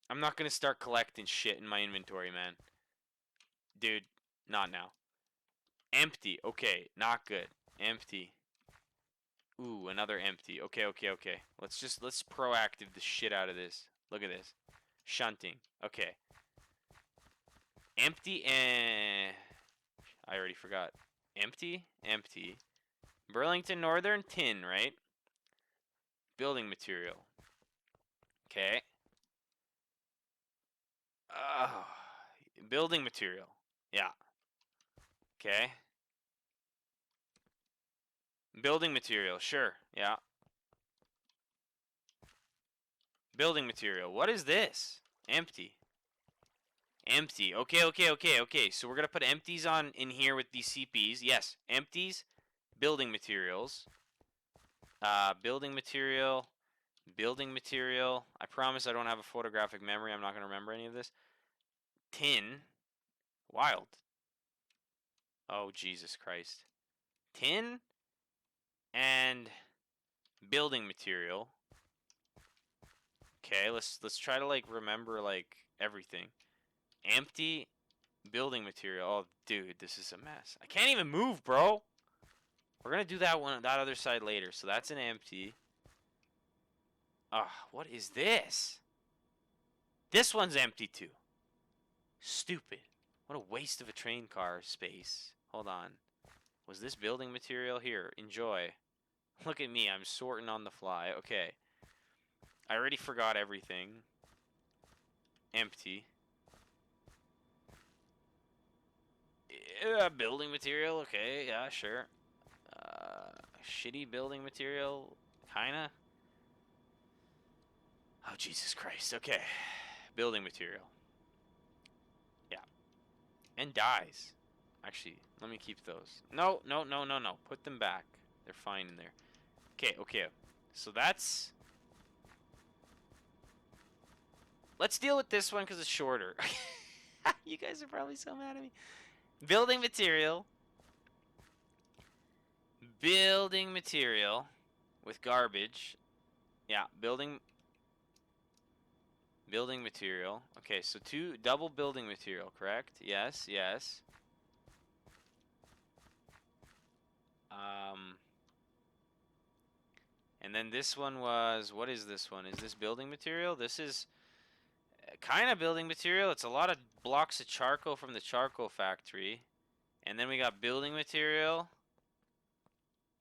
I'm not going to start collecting shit in my inventory, man. Dude, not now. Empty. Okay, not good. Empty. Ooh, another empty. Okay, okay, okay. Let's proactive the shit out of this. Look at this. Shunting. Okay. Empty and... I already forgot. Empty? Empty. Burlington Northern, tin, right? Building material. Okay. Building material. Yeah. Okay. Building material, sure. Yeah. Building material. What is this? Empty. Empty. Okay, okay, okay, okay. So we're going to put empties on in here with these CPs. Yes, empties. Building materials. Building material. Building material. I promise I don't have a photographic memory. I'm not going to remember any of this. Tin. Wild. Oh, Jesus Christ. Tin and building material. Okay, let's try to like remember like everything. Empty building material. Oh, dude, this is a mess. I can't even move, bro. We're gonna do that other side later. So that's an empty. What is this? This one's empty too. Stupid. What a waste of a train car space. Hold on. Was this building material? Here, enjoy. Look at me, I'm sorting on the fly. Okay. I already forgot everything. Empty. Building material, okay, yeah, sure. Shitty building material, kinda. Oh, Jesus Christ. Okay. Building material. Yeah. And dyes. Actually, let me keep those. No, no, no, no, no. Put them back. They're fine in there. Okay, okay. So that's... Let's deal with this one because it's shorter. You guys are probably so mad at me. Building material. Building material with garbage. Yeah, building material. Okay, so double building material, correct? Yes, yes. And then this one was, what is this one? Is this building material? This is kind of building material. It's a lot of blocks of charcoal from the charcoal factory. And then we got building material.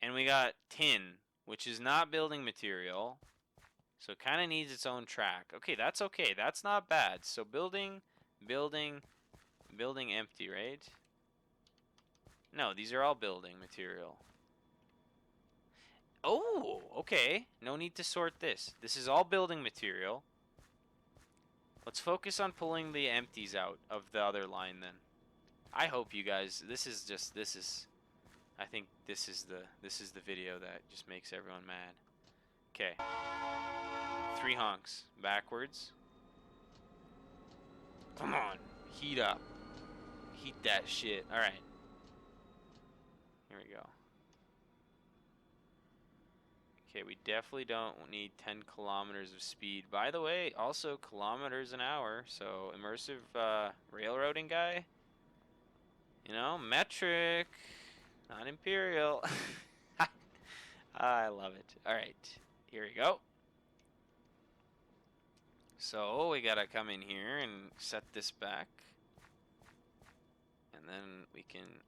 And we got tin, which is not building material. So it kind of needs its own track. Okay, that's okay. That's not bad. So building, building, building empty, right? No, these are all building material. Oh, okay. No need to sort this. This is all building material. Let's focus on pulling the empties out of the other line then. I hope you guys, I think this is the video that just makes everyone mad. Okay. 3 honks. Backwards. Come on. Heat up. Heat that shit. Alright. Here we go. Okay, we definitely don't need 10 kilometers of speed. By the way, also kilometers an hour. So, immersive railroading guy. You know, metric. Not imperial. I love it. Alright. Here we go. So, we gotta come in here and set this back. And then we can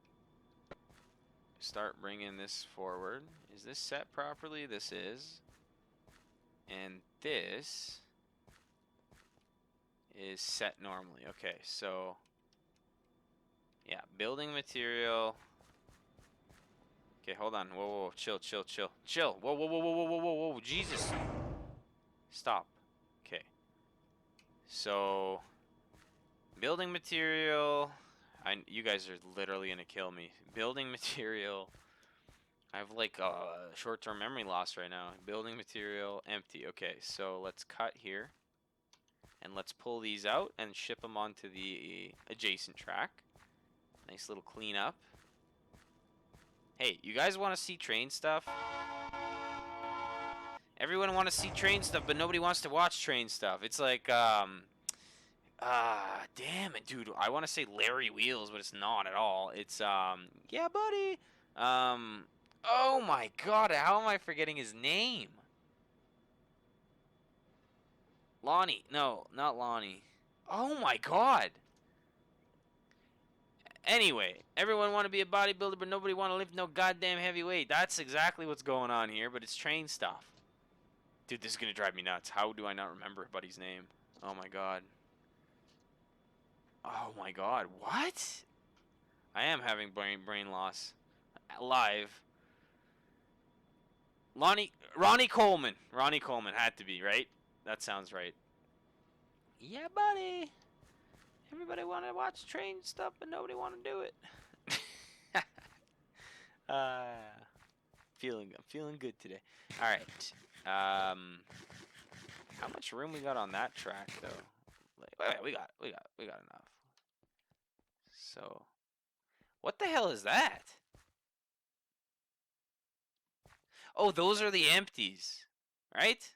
start bringing this forward. Is this set properly? This is. And this is set normally. Okay, so yeah, building material. Okay, hold on. Whoa, whoa, chill, chill, chill, chill. Whoa, whoa, whoa, whoa, whoa, whoa, whoa, whoa, Jesus. Stop. Okay. So, building material. You guys are literally gonna kill me. Building material. I have like short-term memory loss right now. Building material, empty. Okay, so let's cut here. And let's pull these out and ship them onto the adjacent track. Nice little cleanup. Hey, you guys want to see train stuff? Everyone wants to see train stuff, but nobody wants to watch train stuff. It's like, damn it, dude. I want to say Larry Wheels, but it's not at all. It's, yeah, buddy. Oh my God, how am I forgetting his name? Lonnie. No, not Lonnie. Oh my God. Anyway, everyone want to be a bodybuilder, but nobody want to lift no goddamn heavy weight. That's exactly what's going on here, but it's train stuff. Dude, this is going to drive me nuts. How do I not remember buddy's name? Oh my God. Oh my God. What? I am having brain loss. Live. Ronnie Coleman. Ronnie Coleman had to be, right? That sounds right. Yeah, buddy. Everybody want to watch train stuff, but nobody want to do it. I'm feeling good today. All right. How much room we got on that track though? Wait, we got enough. So, what the hell is that? Oh, those are the empties, right?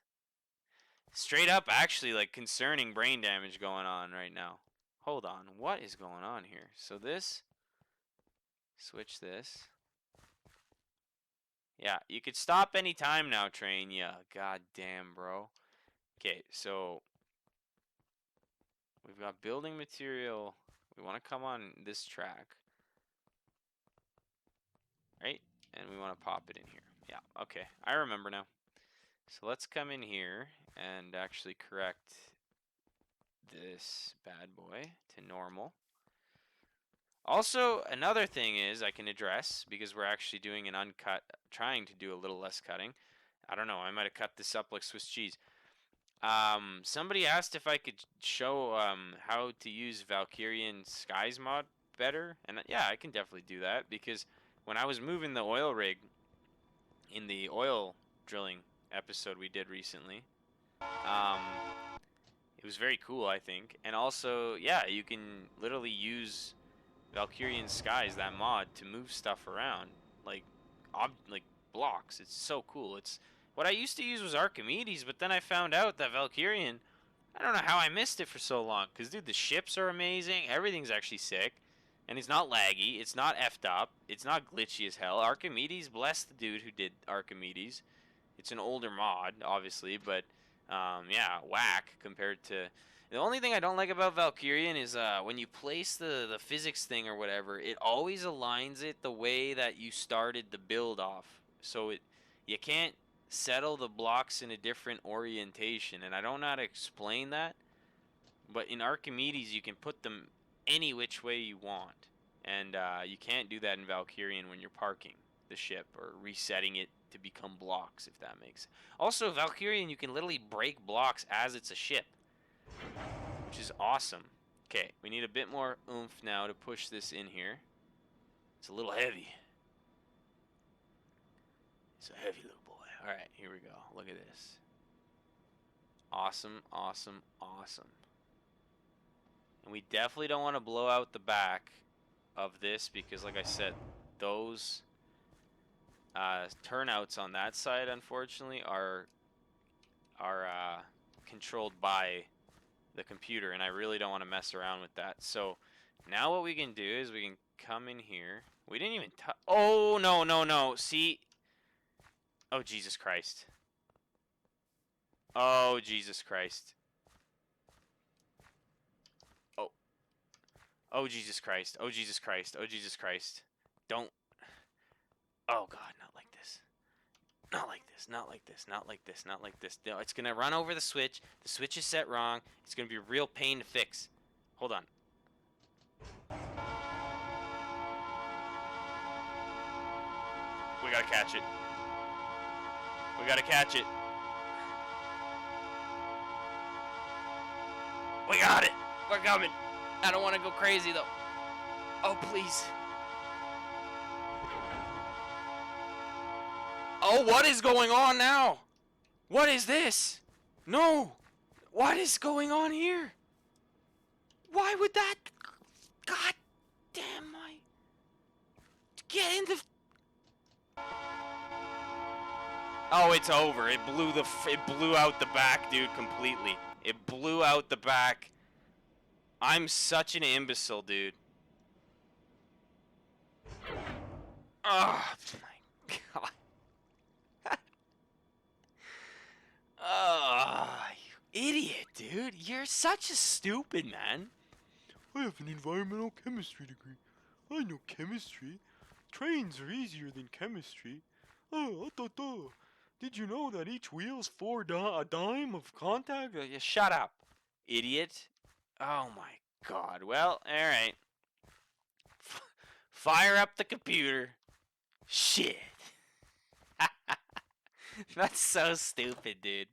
Straight up, actually, like concerning brain damage going on right now. Hold on, what is going on here? So this, switch this. Yeah, you could stop any time now, train. Yeah, goddamn, bro. Okay, so we've got building material. We want to come on this track, right? And we want to pop it in here. Yeah, okay, I remember now. So let's come in here and actually correct this bad boy to normal. Also, another thing is I can address, because we're actually doing an uncut, trying to do a little less cutting. I don't know, I might have cut this up like Swiss cheese. Somebody asked if I could show how to use Valkyrian Skies mod better, and yeah, I can definitely do that because when I was moving the oil rig in the oil drilling episode we did recently, um, it was very cool, I think. And also, yeah, you can literally use Valkyrian Skies, that mod, to move stuff around, like like blocks. It's so cool. It's what I used to use was Archimedes, but then I found out that Valkyrian, I don't know how I missed it for so long. Cause dude, the ships are amazing. Everything's actually sick, and it's not laggy. It's not effed up. It's not glitchy as hell. Archimedes, bless the dude who did Archimedes. It's an older mod, obviously, but yeah, whack compared to. The only thing I don't like about Valkyrian is when you place the physics thing or whatever, it always aligns it the way that you started the build off. So you can't settle the blocks in a different orientation, and I don't know how to explain that. But in Archimedes, you can put them any which way you want, and you can't do that in Valkyrian when you're parking the ship or resetting it to become blocks, if that makes sense. Also, Valkyrian, you can literally break blocks as it's a ship, which is awesome. Okay, we need a bit more oomph now to push this in here. It's a little heavy. It's a heavy little boy. All right, here we go. Look at this. Awesome, awesome, awesome. And we definitely don't want to blow out the back of this because, like I said, those turnouts on that side, unfortunately, are controlled by the computer, and I really don't want to mess around with that. So now what we can do is we can come in here. We didn't even touch. Oh, no, no, no. See? Oh, Jesus Christ. Oh, Jesus Christ. Oh. Oh, Jesus Christ. Oh, Jesus Christ. Oh, Jesus Christ. Don't. Oh, God, not like this. Not like this, not like this, not like this, not like this. No, it's going to run over the switch. The switch is set wrong. It's going to be a real pain to fix. Hold on. We got to catch it. We got to catch it. We got it. We're coming. I don't want to go crazy, though. Oh, please. Oh, what is going on now? What is this? No. What is going on here? Why would that? God damn my. Get in the. Oh, it's over. It blew out the back, dude, completely. It blew out the back. I'm such an imbecile, dude. Oh my God. Oh, you idiot, dude. You're such a stupid man. I have an environmental chemistry degree. I know chemistry. Trains are easier than chemistry. Did you know that each wheel's a dime of contact? Yeah, shut up, idiot. Oh my God. Well, alright. Fire up the computer. Shit. That's so stupid, dude.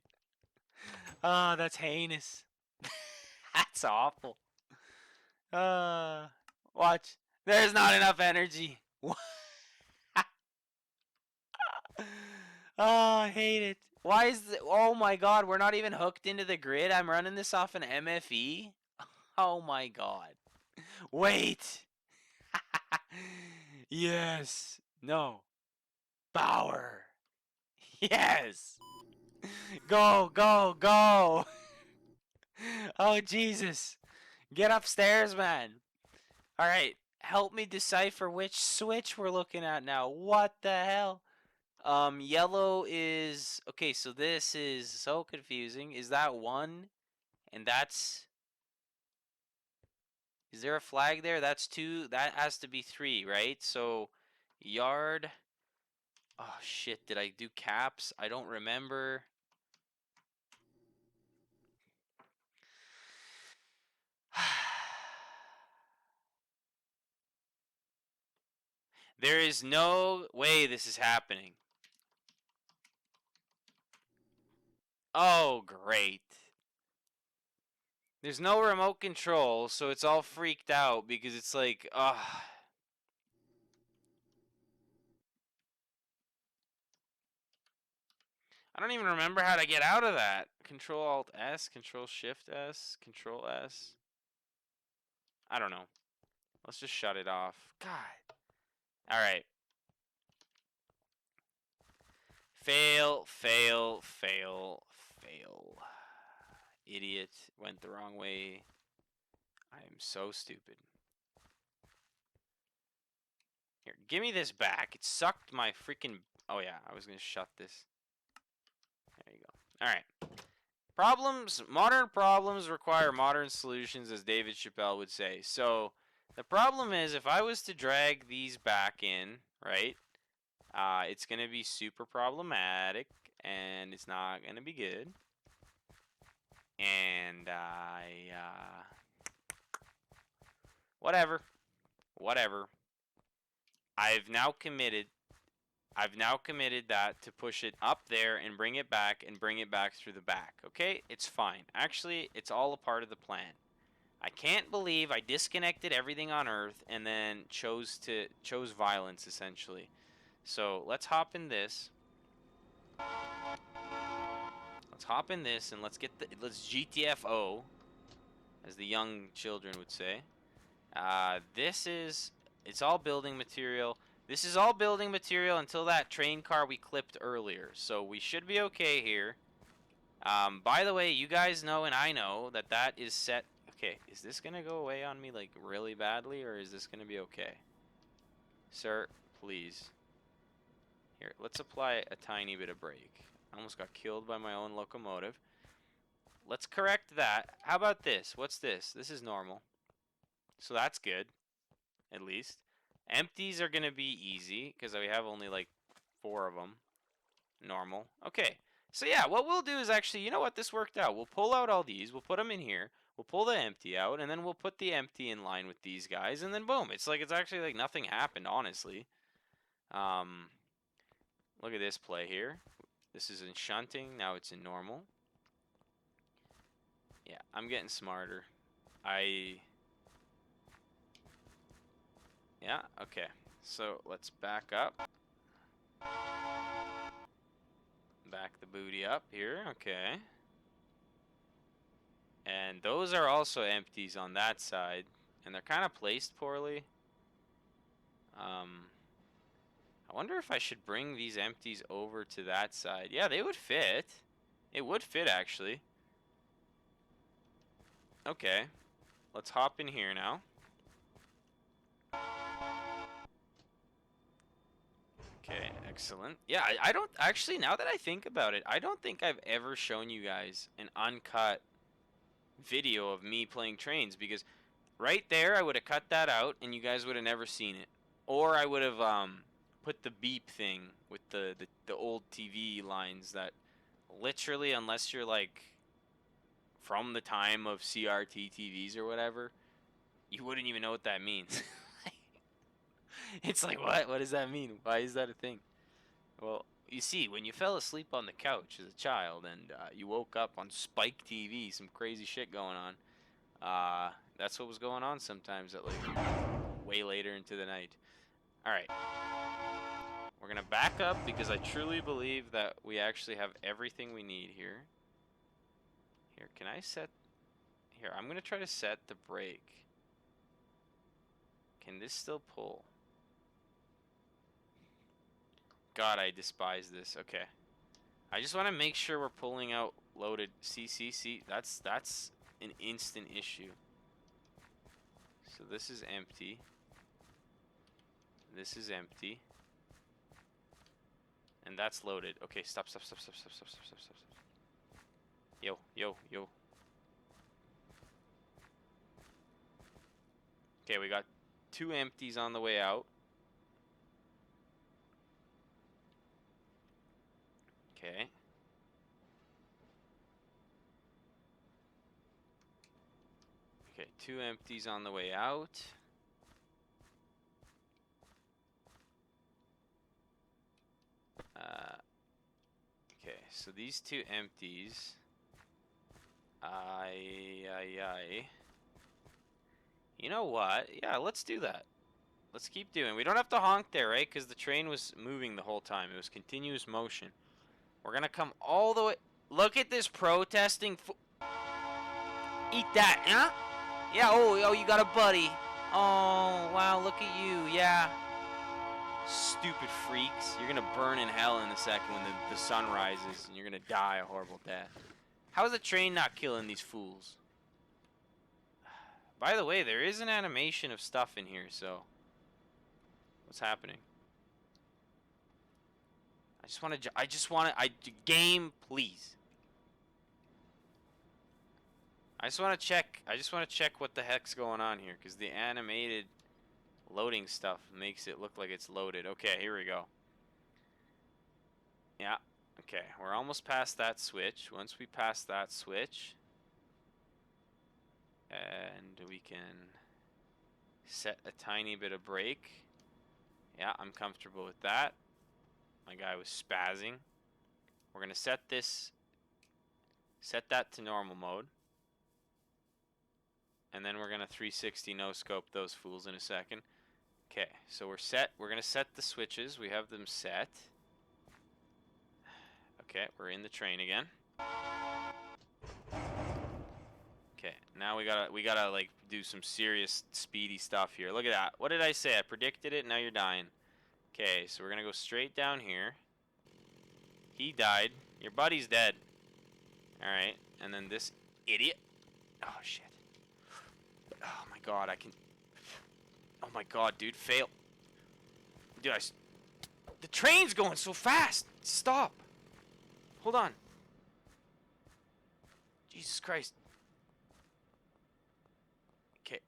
Oh, that's heinous. That's awful. Watch. There's not enough energy. Oh, I hate it. Why is the, oh my God, we're not even hooked into the grid. I'm running this off an MFE. Oh my God. Wait. Yes. No. Power. Yes. Go, go, go. Oh, Jesus. Get upstairs, man. All right. Help me decipher which switch we're looking at now. What the hell? Yellow is... Okay, so this is so confusing. Is that 1? And that's... Is there a flag there? That's 2. That has to be 3, right? So, yard... Oh, shit. Did I do caps? I don't remember. There is no way this is happening. Oh, great. There's no remote control, so it's all freaked out because it's like, ugh. I don't even remember how to get out of that. Control Alt S, Control Shift S, Control S. I don't know. Let's just shut it off. God. Alright. Fail, fail, fail, fail. Idiot. Went the wrong way. I am so stupid. Here, give me this back. It sucked my freaking... Oh yeah, I was going to shut this. There you go. Alright. Problems, modern problems require modern solutions, as David Chappelle would say. So, the problem is, if I was to drag these back in, right, it's going to be super problematic, and it's not going to be good. And, whatever. Whatever. I've now committed that to push it up there and bring it back through the back. Okay? It's fine. Actually, it's all a part of the plan. I can't believe I disconnected everything on Earth and then chose violence, essentially. So let's hop in this. Let's hop in this and let's GTFO, as the young children would say. It's all building material. This is all building material until that train car we clipped earlier. So we should be okay here. By the way, you guys know and I know that is set. Okay, is this going to go away on me like really badly, or is this going to be okay? Sir, please. Here, let's apply a tiny bit of brake. I almost got killed by my own locomotive. Let's correct that. How about this? What's this? This is normal. So that's good, at least. Empties are going to be easy, because we have only like 4 of them. Normal. Okay. So yeah, what we'll do is actually, you know what, this worked out. We'll pull out all these, we'll put them in here, we'll pull the empty out, and then we'll put the empty in line with these guys, and then boom. It's actually like nothing happened, honestly. Look at this play here. This is in shunting, now it's in normal. Yeah, I'm getting smarter. Yeah, okay. So let's back up. Back the booty up here, okay. And those are also empties on that side. And they're kind of placed poorly. I wonder if I should bring these empties over to that side. Yeah, they would fit. It would fit, actually. Okay. Let's hop in here now. Okay, excellent. Yeah, I don't... Actually, now that I think about it, I don't think I've ever shown you guys an uncut video of me playing trains, because right there I would have cut that out and you guys would have never seen it. Or I would have put the beep thing with the old TV lines that literally, unless you're like from the time of CRT TVs or whatever, you wouldn't even know what that means. It's like, what does that mean? Why is that a thing? Well, you see, when you fell asleep on the couch as a child and you woke up on Spike TV, some crazy shit going on, that's what was going on sometimes at like way later into the night. Alright. We're gonna back up because I truly believe that we actually have everything we need here. Here, can I set... Here, I'm gonna try to set the brake. Can this still pull? God, I despise this. Okay. I just want to make sure we're pulling out loaded. See. That's an instant issue. So this is empty. This is empty. And that's loaded. Okay, stop. Yo. Okay, we got 2 empties on the way out. Okay. Okay, 2 empties on the way out. Okay, so these 2 empties. Aye. You know what? Yeah, let's do that. Let's keep doing. We don't have to honk there, right? Because the train was moving the whole time. It was continuous motion. We're gonna come all the way. Look at this protesting. Eat that, huh? Yeah. Oh, you got a buddy. Oh, wow. Look at you. Yeah. Stupid freaks. You're gonna burn in hell in a second when the sun rises, and you're gonna die a horrible death. How is the train not killing these fools? By the way, there is an animation of stuff in here, so what's happening? I just want to, game, please. I just want to check what the heck's going on here, because the animated loading stuff makes it look like it's loaded. Okay, here we go. Yeah, okay, we're almost past that switch. Once we pass that switch, and we can set a tiny bit of brake. Yeah, I'm comfortable with that. My guy was spazzing. We're gonna set that to normal mode. And then we're gonna 360 no scope those fools in a second. Okay, so we're set. We're gonna set the switches. We have them set. Okay, we're in the train again. Okay, now we gotta like do some serious speedy stuff here. Look at that. What did I say? I predicted it. Now you're dying. Okay, so we're gonna go straight down here. He died. Your buddy's dead. Alright, and then this idiot. Oh, shit. Oh, my God, Oh, my God, dude, fail. Dude, the train's going so fast. Stop. Hold on. Jesus Christ. Okay.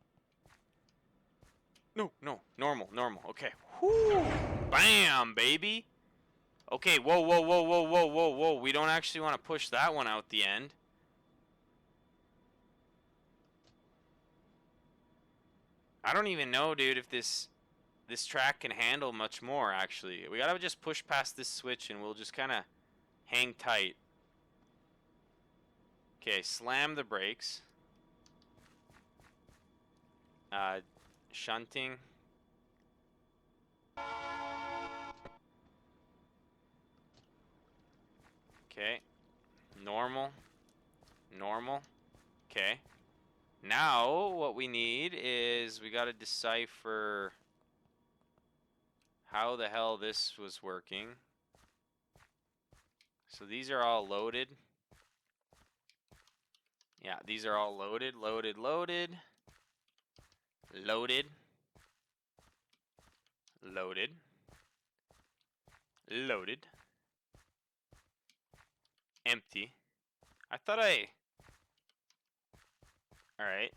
No. Normal. Okay. Whoo. Bam, baby. Okay, whoa. We don't actually want to push that one out the end. I don't even know, dude, if this track can handle much more, actually. We gotta just push past this switch and we'll just kind of hang tight. Okay, slam the brakes. Shunting. Okay. Normal. Okay. Now, what we need is we gotta decipher how the hell this was working. So these are all loaded. Yeah, these are all loaded. Empty. Alright.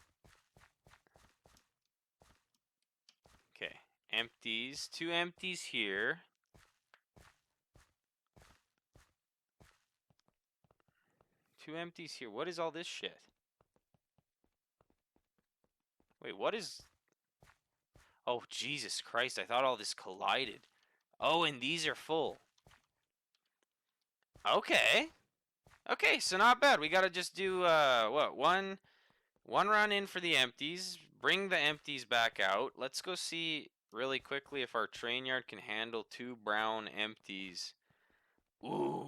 Okay. Empties. 2 empties here. What is all this shit? Wait, what is... Oh, Jesus Christ. I thought all this collided. Oh, and these are full. Okay. Okay, so not bad. We gotta just do, what? One run in for the empties. Bring the empties back out. Let's go see really quickly if our train yard can handle 2 brown empties. Ooh.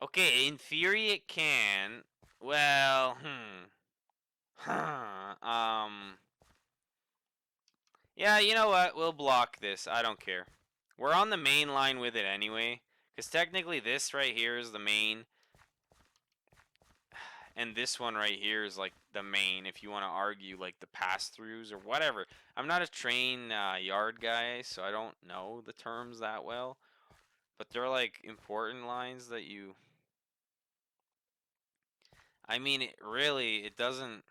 Okay, in theory it can. Well, yeah, you know what? We'll block this. I don't care. We're on the main line with it anyway. Because technically this right here is the main. And this one right here is like the main, if you want to argue like the pass-throughs or whatever. I'm not a train yard guy, so I don't know the terms that well. But they're like important lines that you... I mean, it doesn't...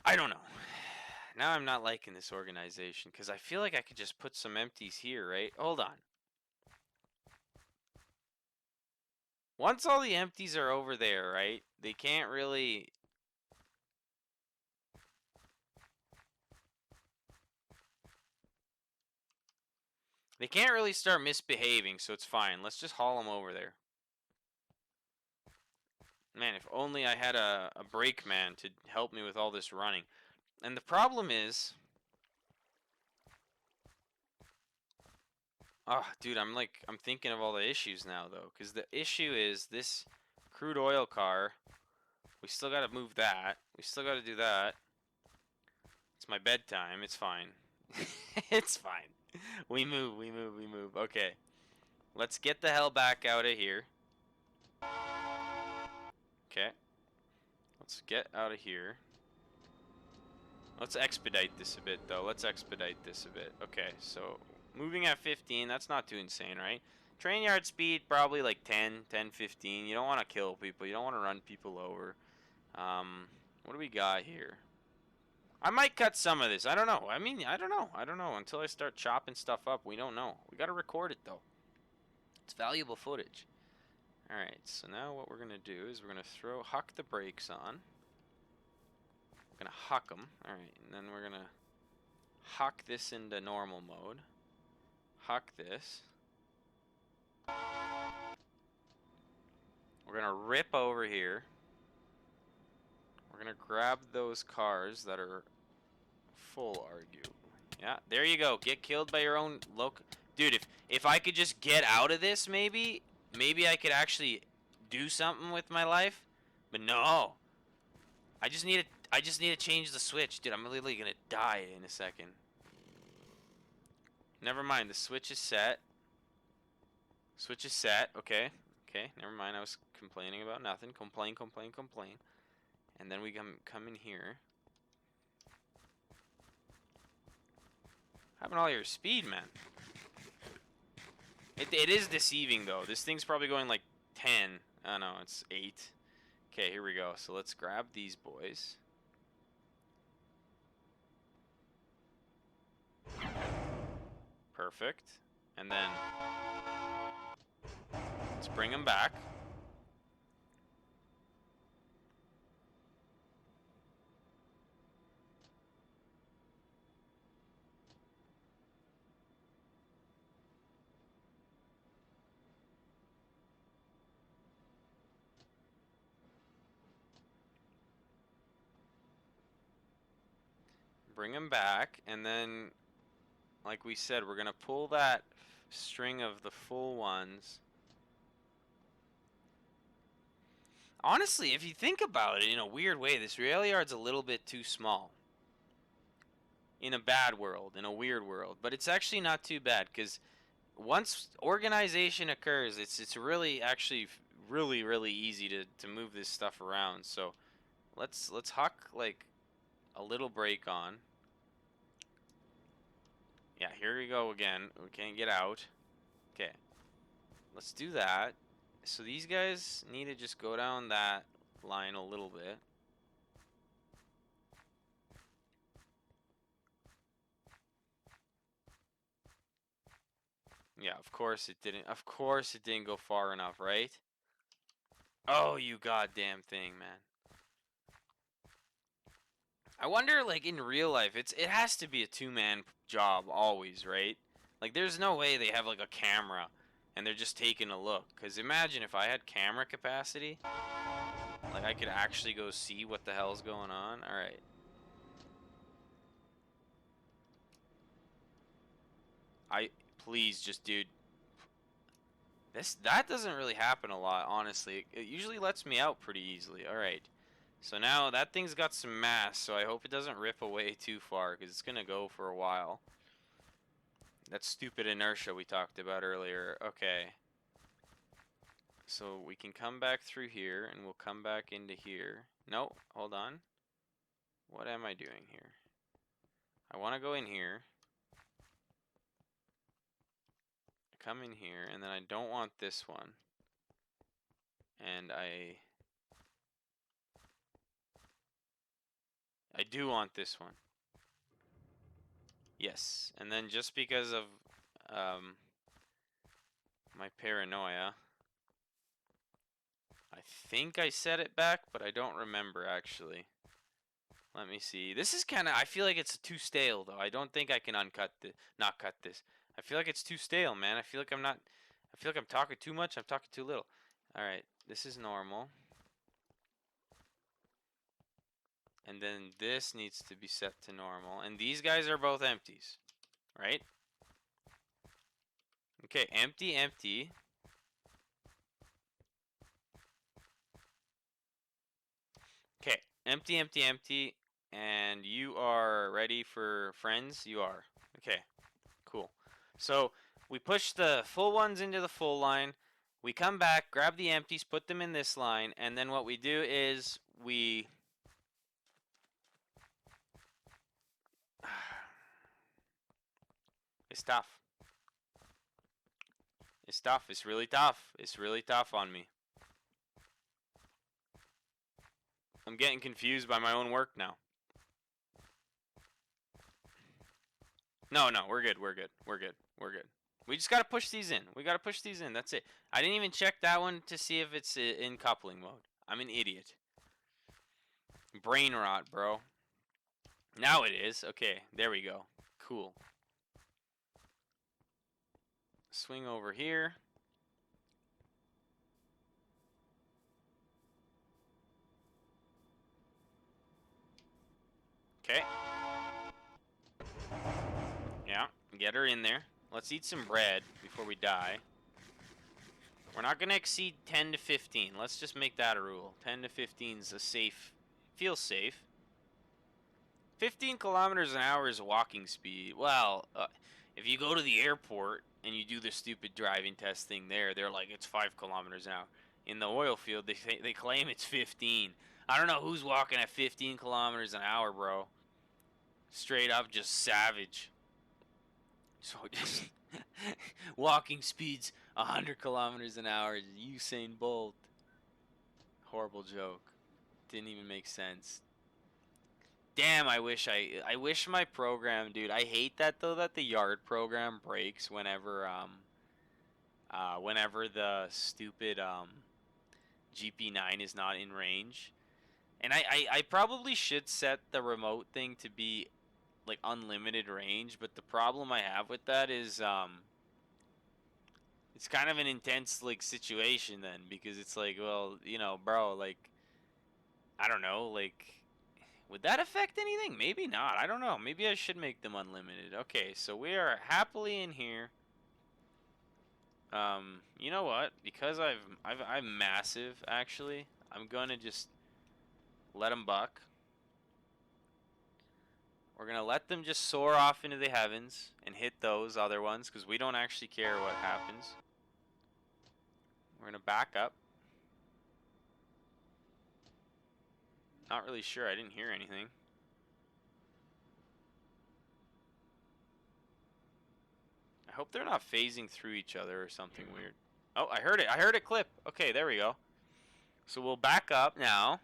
I don't know. Now I'm not liking this organization because I feel like I could just put some empties here, right? Hold on. Once all the empties are over there, right? They can't really... They can't really start misbehaving, so it's fine. Let's just haul them over there. Man, if only I had a brakeman to help me with all this running. And the problem is... Oh, dude, I'm thinking of all the issues now, though. Because the issue is this crude oil car. We still got to move that. We still got to do that. It's my bedtime. It's fine. It's fine. We move. Okay. Let's get the hell back out of here. Okay. Let's get out of here. Let's expedite this a bit, though. Let's expedite this a bit. Okay, so moving at 15, that's not too insane, right? Train yard speed, probably like 10, 15. You don't want to kill people. You don't want to run people over. What do we got here? I might cut some of this. I don't know. I mean, I don't know. Until I start chopping stuff up, we don't know. We got to record it, though. It's valuable footage. Alright, so now what we're going to do is we're going to huck the brakes on. We're going to huck them. Alright, and then we're going to huck this into normal mode. Huck this. We're going to rip over here. We're going to grab those cars that are full, arguably. Yeah, there you go. Get killed by your own local... Dude, if I could just get out of this, maybe I could actually do something with my life. But no. I just need to change the switch. Dude, I'm literally going to die in a second. Never mind, the switch is set. Switch is set. Okay. Okay, never mind. I was complaining about nothing. Complain. And then we come in here. Having all your speed, man. It is deceiving, though. This thing's probably going like 10. Oh, no, it's 8. Okay, here we go. So let's grab these boys. Perfect. And then let's bring them back. Bring them back, and then, like we said, we're gonna pull that string of the full ones. Honestly, if you think about it in a weird way, this rail yard's a little bit too small. In a bad world, in a weird world. But it's actually not too bad, because once organization occurs, it's really actually really easy to move this stuff around. So let's huck like a little brake on. Yeah, here we go again. We can't get out. Okay. Let's do that. So these guys need to just go down that line a little bit. Yeah, of course it didn't. Of course it didn't go far enough, right? Oh, you goddamn thing, man. I wonder, like, in real life, it has to be a two-man job always, right? Like, there's no way they have, like, a camera and they're just taking a look. Because imagine if I had camera capacity. Like, I could actually go see what the hell's going on. Alright. Please, just, dude. That doesn't really happen a lot, honestly. It usually lets me out pretty easily. Alright. So now that thing's got some mass, so I hope it doesn't rip away too far, because it's going to go for a while. That stupid inertia we talked about earlier. Okay. So we can come back through here, and we'll come back into here. No, hold on. What am I doing here? I want to go in here. Come in here, and then I don't want this one. And I do want this one. Yes, and then just because of my paranoia, I think I set it back, but I don't remember actually. Let me see. This is kind of, I feel like it's too stale though. I don't think I can not cut this. I feel like it's too stale, man. I feel like I'm not. I feel like I'm talking too much. I'm talking too little. All right, this is normal. And then this needs to be set to normal. And these guys are both empties, right? Okay, empty, empty. Okay, empty, empty, empty. And you are ready for friends? You are. Okay, cool. So we push the full ones into the full line. We come back, grab the empties, put them in this line, and then what we do is we... It's tough. It's tough. It's really tough. It's really tough on me. I'm getting confused by my own work now. No, we're good. We're good. We're good. We're good. We just gotta push these in. We gotta push these in. That's it. I didn't even check that one to see if it's in coupling mode. I'm an idiot. Brain rot, bro. Now it is. Okay, there we go. Cool. Swing over here. Okay. Yeah, get her in there. Let's eat some bread before we die. We're not going to exceed 10 to 15. Let's just make that a rule. 10 to 15 is a safe, feels safe. 15 kilometers an hour is walking speed. Well, if you go to the airport and you do the stupid driving test thing there, they're like, it's 5 kilometers an hour. In the oil field, they claim it's 15. I don't know who's walking at 15 kilometers an hour, bro. Straight up just savage. So just walking speeds 100 kilometers an hour. Usain Bolt. Horrible joke. Didn't even make sense. Damn, I wish my program, dude. I hate that though, that the yard program breaks whenever the stupid GP9 is not in range. And I probably should set the remote thing to be like unlimited range, but the problem I have with that is it's kind of an intense like situation then, because it's like, well, you know, bro, like I don't know, like would that affect anything? Maybe not. I don't know. Maybe I should make them unlimited. Okay, so we are happily in here. You know what? Because I'm massive actually. I'm gonna just let them buck. We're gonna let them just soar off into the heavens and hit those other ones because we don't actually care what happens. We're gonna back up. Not really sure. I didn't hear anything. I hope they're not phasing through each other or something weird. Oh, I heard it. I heard it clip. Okay, there we go. So we'll back up now.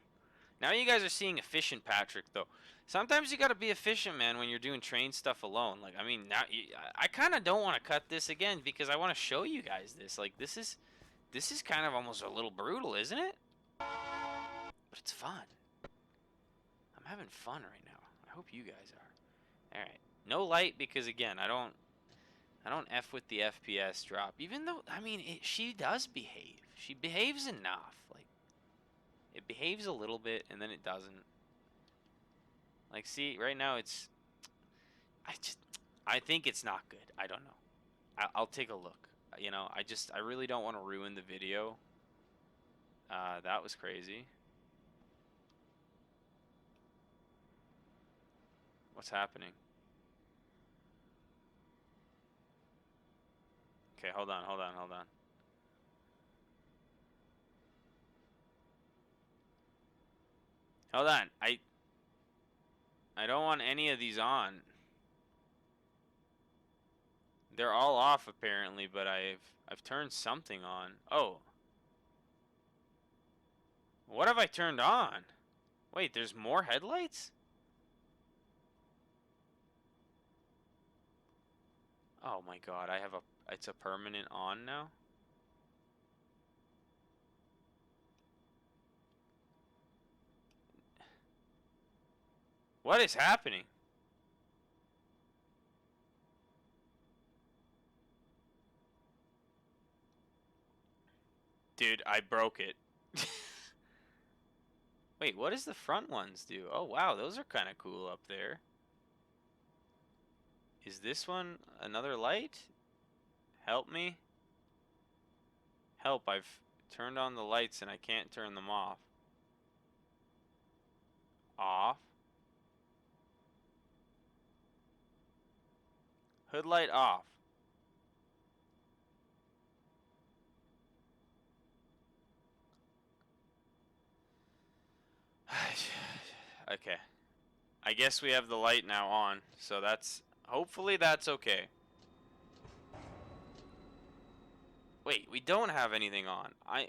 Now you guys are seeing efficient Patrick, though. Sometimes you gotta be efficient, man, when you're doing train stuff alone. Like, I mean, now I kind of don't want to cut this again because I want to show you guys this. Like, this is kind of almost a little brutal, isn't it? But it's fun. I'm having fun right now. I hope you guys are. All right, no light because again, I don't F with the FPS drop. Even though, I mean, she does behave. She behaves enough. Like, it behaves a little bit and then it doesn't. Like, see, right now it's... I think it's not good. I don't know. I'll take a look. You know, I really don't want to ruin the video. That was crazy. What's happening? Okay, hold on. Hold on. I don't want any of these on. They're all off apparently, but I've turned something on. Oh. What have I turned on? Wait, there's more headlights? Oh my god, it's a permanent on now? What is happening? dude, I broke it. Wait, what does the front ones do? Oh, wow, those are kind of cool up there. Is this one another light? Help me? Help, I've turned on the lights and I can't turn them off. Off. Hood light off. Okay. I guess we have the light now on, so hopefully that's okay. Wait, we don't have anything on. I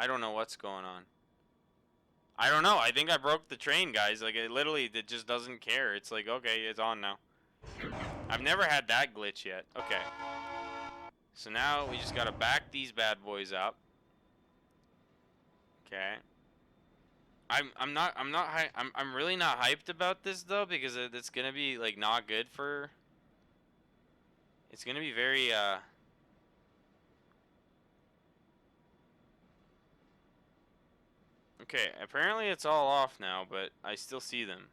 don't know what's going on. I don't know. I think I broke the train, guys. Like, it just doesn't care. It's like, okay, it's on now. I've never had that glitch yet. Okay. So now we just gotta back these bad boys up. Okay. I'm really not hyped about this though, because it's gonna be like not good for. It's gonna be very Okay, apparently it's all off now, but I still see them.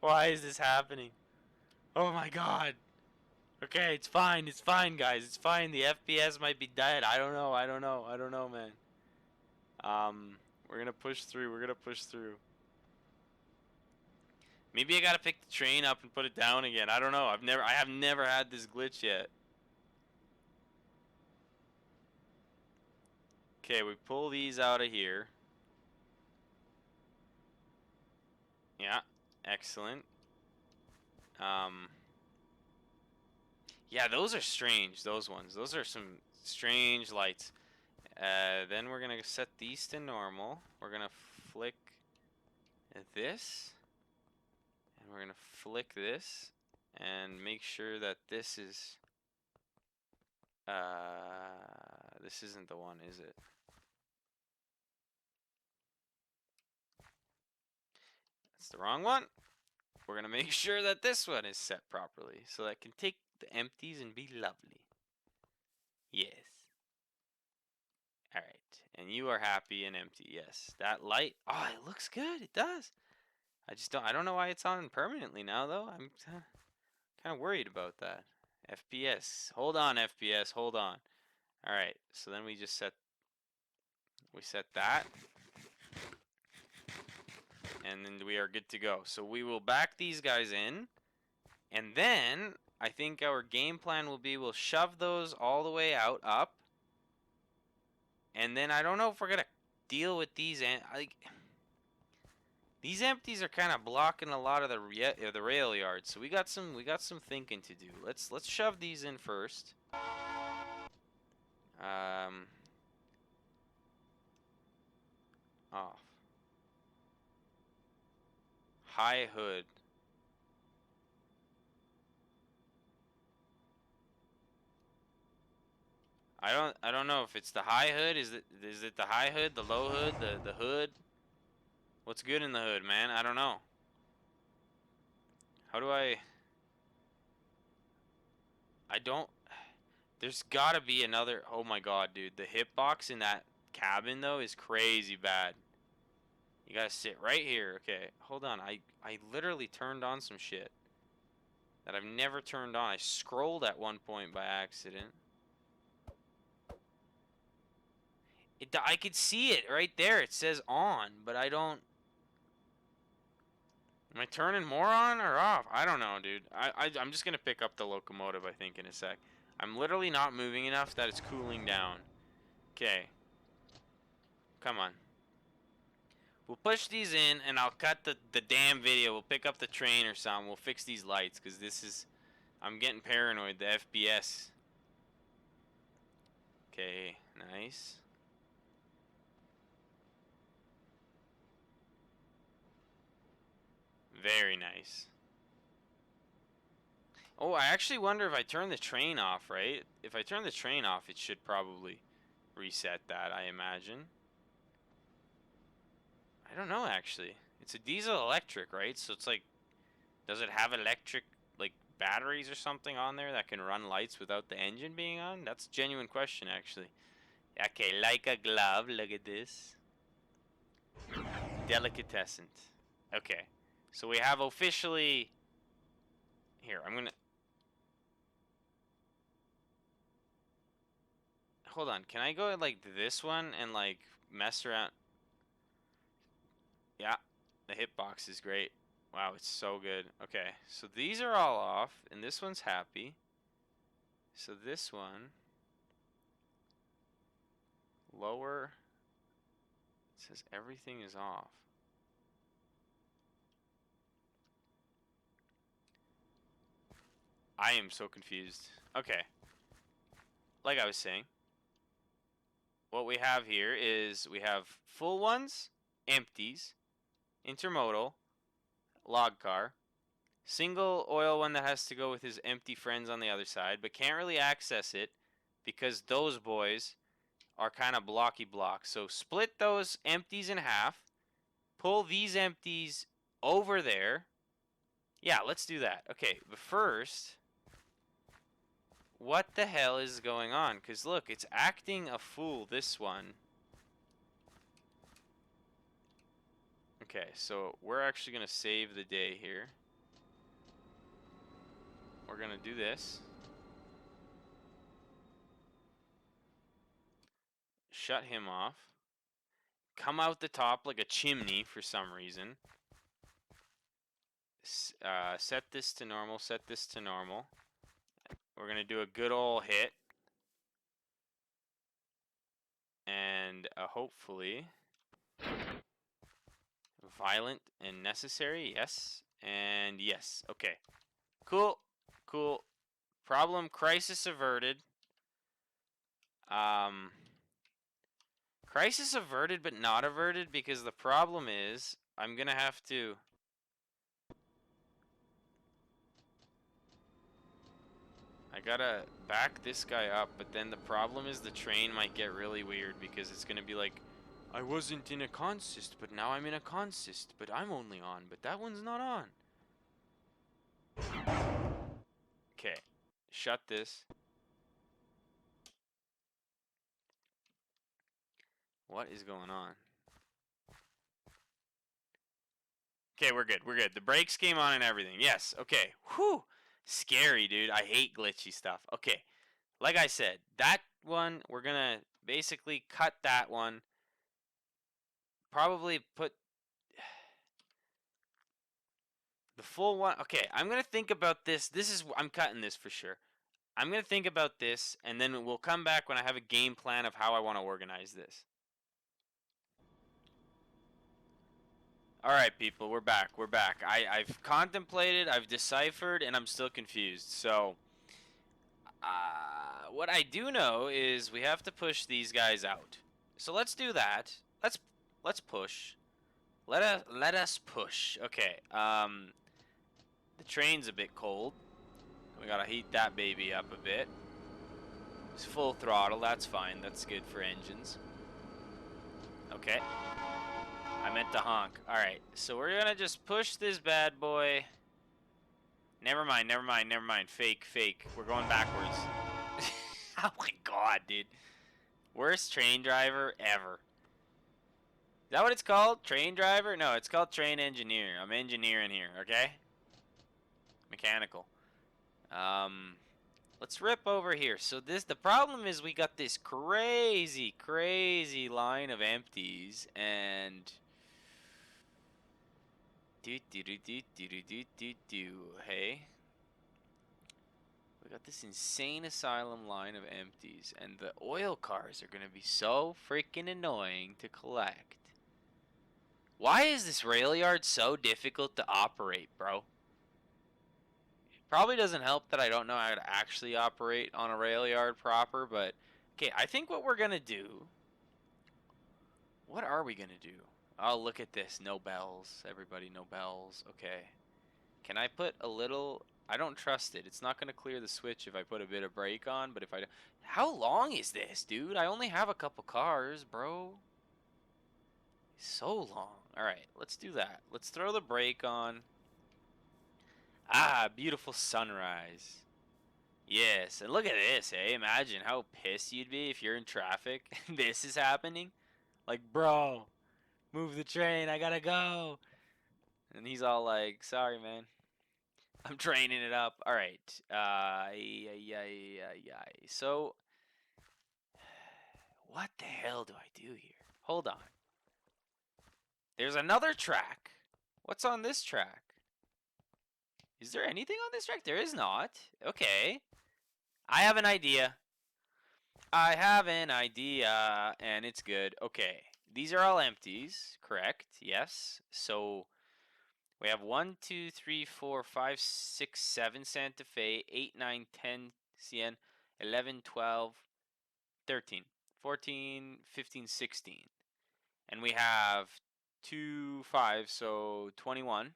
Why is this happening? Oh my god. Okay, it's fine, guys. It's fine. The FPS might be dead. I don't know, man. We're gonna push through. Maybe I gotta pick the train up and put it down again. I don't know. I have never had this glitch yet. Okay, we pull these out of here. Yeah, excellent. Yeah, those are strange, those ones. Those are some strange lights. Then we're gonna set these to normal. We're gonna flick this. And we're gonna flick this. And make sure that this is... this isn't the one, is it? That's the wrong one. We're gonna make sure that this one is set properly, so that it can take the empties and be lovely. Yes. Alright, and you are happy and empty, yes. That light, oh, it looks good, it does. I don't know why it's on permanently now, though. I'm kind of worried about that. FPS, hold on, FPS, hold on. Alright, so then we set that. And then we are good to go. So we will back these guys in. And then, I think our game plan will be, we'll shove those all the way out, up. And then I don't know if we're going to deal with these, these empties are kind of blocking a lot of the rail yard. So we got some thinking to do. Let's shove these in first. Off. High hood. I don't know if it's the high hood. Is it the high hood, the low hood, the hood? What's good in the hood, man? I don't know. How do I don't... There's gotta be another... Oh my god, dude. The hitbox in that cabin, though, is crazy bad. You gotta sit right here. Okay, hold on. I literally turned on some shit that I've never turned on. I scrolled at one point by accident. I could see it right there. It says on, but I don't... Am I turning more on or off? I don't know, dude. I'm just gonna pick up the locomotive, I think, in a sec. I'm literally not moving enough that it's cooling down. Okay. Come on. We'll push these in, and I'll cut the damn video. We'll pick up the train or something. We'll fix these lights, because this is... I'm getting paranoid. The FPS. Okay, nice. Very nice. Oh, I actually wonder if I turn the train off, right? If I turn the train off, it should probably reset that, I imagine. I don't know, actually. It's a diesel electric, right? So it's like, does it have electric, like, batteries or something on there that can run lights without the engine being on? That's a genuine question, actually. Okay, like a glove. Look at this. Delicatessen. Okay. So we have officially... Here, I'm gonna... Hold on. Can I go like this one and like mess around? Yeah. The hitbox is great. Wow, it's so good. Okay, so these are all off, and this one's happy. So this one... Lower... It says everything is off. I am so confused. Okay. Like I was saying, what we have here is we have full ones, empties, intermodal, log car, single oil one that has to go with his empty friends on the other side, but can't really access it because those boys are kind of blocky blocks. So split those empties in half, pull these empties over there. Yeah, let's do that. Okay, but first... What the hell is going on? Because look, it's acting a fool, this one. Okay, so we're actually going to save the day here. We're going to do this. Shut him off. Come out the top like a chimney for some reason. Set this to normal, set this to normal. We're going to do a good old hit. And hopefully... Violent and necessary, yes. And yes, okay. Cool, cool. Problem, crisis averted. Crisis averted but not averted because the problem is I'm gonna have to... I gotta back this guy up, but then the problem is the train might get really weird because it's gonna be like, I wasn't in a consist, but now I'm in a consist, but I'm only on, but that one's not on. Okay, shut this. What is going on? Okay, we're good. We're good. The brakes came on and everything. Yes. Okay. Whew. Scary, dude. I hate glitchy stuff. Okay. Like I said, that one, we're going to basically cut that one. Probably put the full one. Okay, I'm going to think about this. I'm cutting this for sure. I'm going to think about this, and then we'll come back when I have a game plan of how I want to organize this. All right, people, we're back. We're back. I've contemplated, I've deciphered, and I'm still confused. So, what I do know is we have to push these guys out. So let's do that. Let's push. Let us push. Okay. The train's a bit cold. We gotta heat that baby up a bit. It's full throttle. That's fine. That's good for engines. Okay. I meant to honk. Alright, so we're gonna just push this bad boy. Never mind, never mind, never mind. Fake, fake. We're going backwards. Oh my god, dude. Worst train driver ever. Is that what it's called? Train driver? No, it's called train engineer. I'm engineering here, okay? Mechanical. Let's rip over here. So the problem is we got this crazy, crazy line of empties, and... Hey, we got this insane asylum line of empties, and the oil cars are gonna be so freaking annoying to collect. Why is this rail yard so difficult to operate, bro? Probably doesn't help that I don't know how to actually operate on a rail yard proper, but okay, I think what we're gonna do... What are we gonna do? Oh, look at this. No bells. Everybody, no bells. Okay. Can I put a little... I don't trust it. It's not going to clear the switch if I put a bit of brake on, but if I... How long is this, dude? I only have a couple cars, bro. So long. Alright, let's do that. Let's throw the brake on. Ah, beautiful sunrise. Yes, and look at this, eh? Imagine how pissed you'd be if you're in traffic and this is happening. Like, bro, move the train, I gotta go. And he's all like, sorry, man. I'm training it up. All right. So, what the hell do I do here? Hold on. There's another track. What's on this track? Is there anything on this track? There is not. Okay. I have an idea. I have an idea, and it's good. Okay. These are all empties, correct? Yes. So we have 1, 2, 3, 4, 5, 6, 7 Santa Fe, 8, 9, 10 CN, 11, 12, 13, 14, 15, 16. And we have 2, 5, so 21.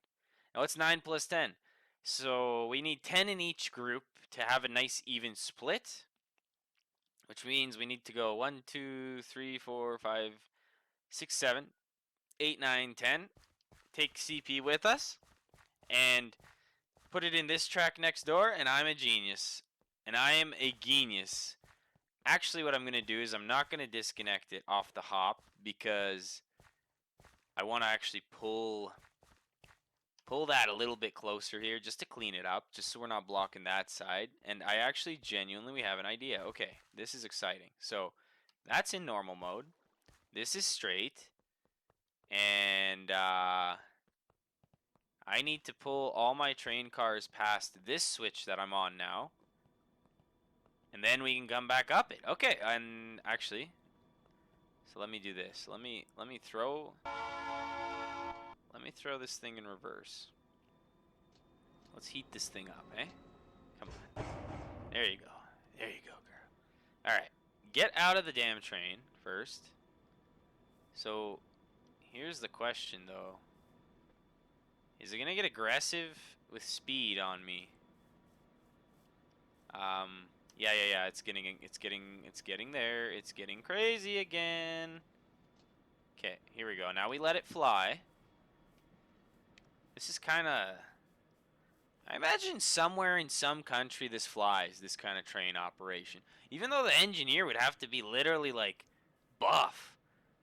Now it's 9 plus 10. So we need 10 in each group to have a nice even split, which means we need to go 1, 2, 3, 4, 5, 6, 7, 8, 9, 10. Take CP with us and put it in this track next door, and I'm a genius. And I am a genius. Actually, what I'm going to do is I'm not going to disconnect it off the hop because I want to actually pull that a little bit closer here just to clean it up, just so we're not blocking that side. And I actually genuinely, we have an idea. Okay, this is exciting. So that's in normal mode. This is straight. And I need to pull all my train cars past this switch that I'm on now. And then we can come back up it. Okay, and actually, so let me do this. Let me throw this thing in reverse. Let's heat this thing up, eh? Come on. There you go. There you go, girl. All right. Get out of the damn train first. So, here's the question though. Is it going to get aggressive with speed on me? Yeah, it's getting there. It's getting crazy again. Okay, here we go. Now we let it fly. This is kind of, I imagine somewhere in some country this flies, this kind of train operation. Even though the engineer would have to be literally like buff,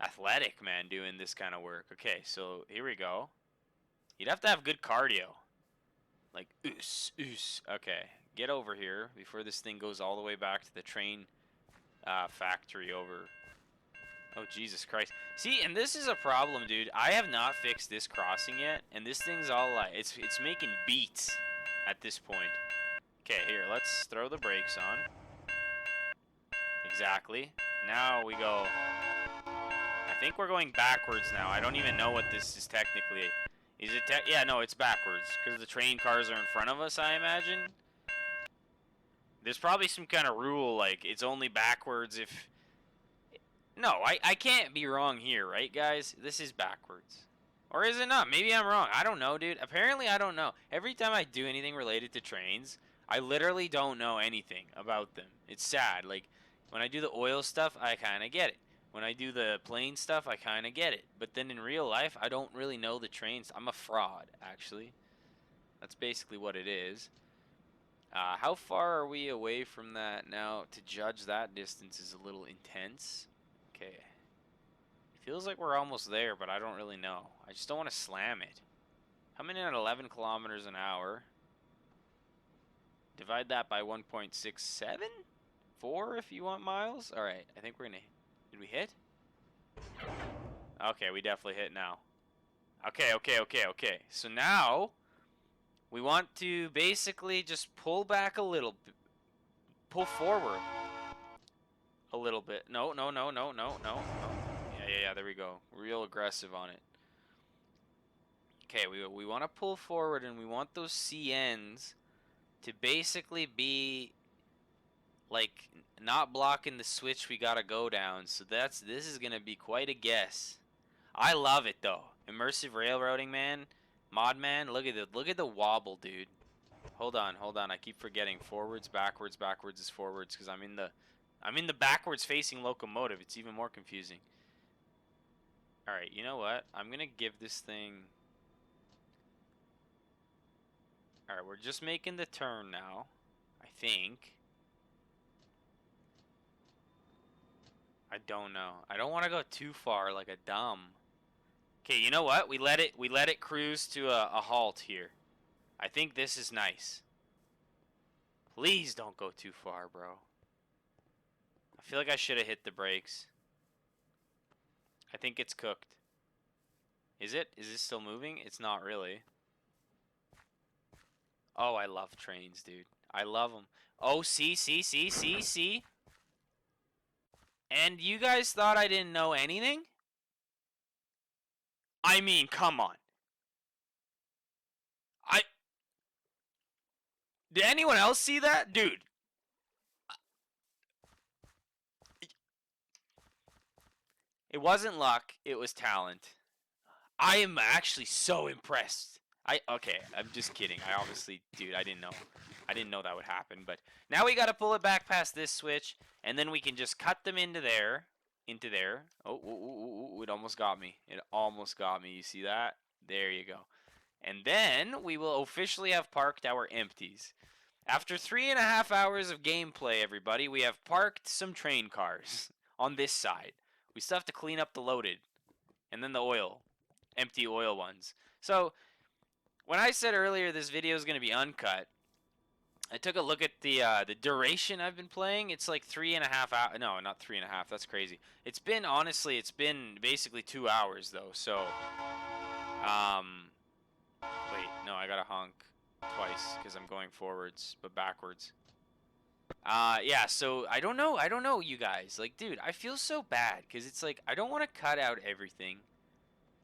athletic, man, doing this kind of work. Okay, so here we go. You'd have to have good cardio. Like, oos, oos. Okay, get over here before this thing goes all the way back to the train factory over. Oh, Jesus Christ. See, and this is a problem, dude. I have not fixed this crossing yet, and this thing's all like, it's making beats at this point. Okay, here, let's throw the brakes on. Exactly. Now we go. I think we're going backwards now. I don't even know what this is technically. Is it yeah, no, it's backwards because the train cars are in front of us, I imagine. There's probably some kind of rule like it's only backwards if no, I can't be wrong here, right, guys? This is backwards. Or is it not? Maybe I'm wrong. I don't know, dude. Apparently, I don't know. Every time I do anything related to trains, I literally don't know anything about them. It's sad. Like, when I do the oil stuff, I kind of get it. When I do the plane stuff, I kind of get it. But then in real life, I don't really know the trains. I'm a fraud, actually. That's basically what it is. How far are we away from that now? To judge that distance is a little intense. Okay. Feels like we're almost there, but I don't really know. I just don't want to slam it. Coming in at 11 kilometers an hour. Divide that by 1.67? 4 if you want miles? Alright, I think we're gonna... Did we hit? Okay, we definitely hit now. Okay. So now, we want to basically just pull back a little bit. Pull forward a little bit. No. Yeah, there we go. Real aggressive on it. Okay, we want to pull forward and we want those CNs to basically be like not blocking the switch we gotta go down. So this is gonna be quite a guess. I love it though. Immersive railroading, man. Mod man, look at the wobble, dude. Hold on. I keep forgetting. Forwards, backwards is forwards because I'm in the backwards facing locomotive. It's even more confusing. All right, you know what? I'm gonna give this thing. Alright, we're just making the turn now. I think. I don't know. I don't want to go too far like a dumb. Okay, you know what? We let it cruise to a halt here. I think this is nice. Please don't go too far, bro. I feel like I should have hit the brakes. I think it's cooked. Is it? Is this still moving? It's not really. Oh, I love trains, dude. I love them. Oh, see. And you guys thought I didn't know anything? I mean, come on. Did anyone else see that? Dude. It wasn't luck, it was talent. I am actually so impressed. Okay, I'm just kidding. I obviously, dude, I didn't know. I didn't know that would happen, but now we got to pull it back past this switch, and then we can just cut them into there. Oh, it almost got me. It almost got me. You see that? There you go. And then we will officially have parked our empties. After 3.5 hours of gameplay, everybody, we have parked some train cars on this side. We still have to clean up the loaded, and then the oil, empty oil ones. So, when I said earlier this video is going to be uncut, I took a look at the duration I've been playing. It's like 3.5 hours. No, not 3.5. That's crazy. It's been, honestly, it's been basically 2 hours, though. So, wait, no, I got to honk twice because I'm going forwards, but backwards. Yeah, so I don't know, you guys. Like, dude, I feel so bad because it's like I don't want to cut out everything.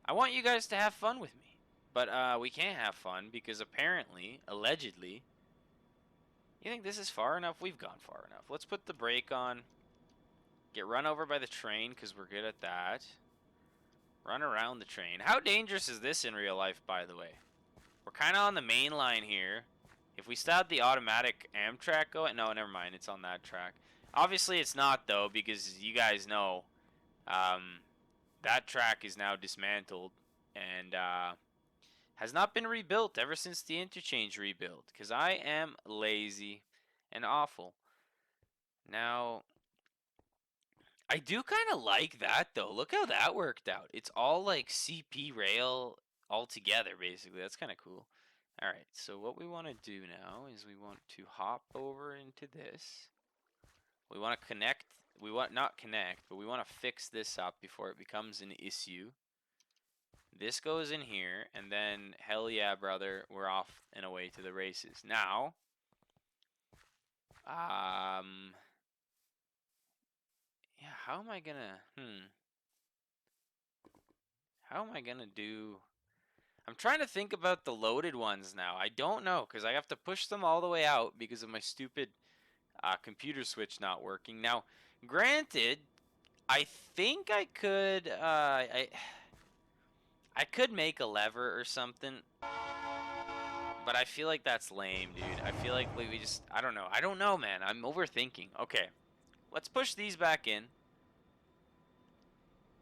I want you guys to have fun with me, but we can't have fun because apparently, allegedly, you think this is far enough? We've gone far enough. Let's put the brake on. Get run over by the train because we're good at that. Run around the train. How dangerous is this in real life, by the way? We're kind of on the main line here. If we start the automatic Amtrak going... No, never mind. It's on that track. Obviously, it's not, though, because you guys know that track is now dismantled and has not been rebuilt ever since the interchange rebuilt because I am lazy and awful. Now, I do kind of like that, though. Look how that worked out. It's all, like, CP rail all together, basically. That's kind of cool. Alright, so what we want to do now is we want to hop over into this. We want to connect, not connect, but we want to fix this up before it becomes an issue. This goes in here, and then, hell yeah, brother, we're off and away to the races. Now, yeah, how am I gonna, how am I gonna do... I'm trying to think about the loaded ones now. I don't know, because I have to push them all the way out because of my stupid computer switch not working. Now, granted, I think I could, I could make a lever or something, but I feel like that's lame, dude. I feel like we just, I don't know. I don't know, man. I'm overthinking. Okay, let's push these back in.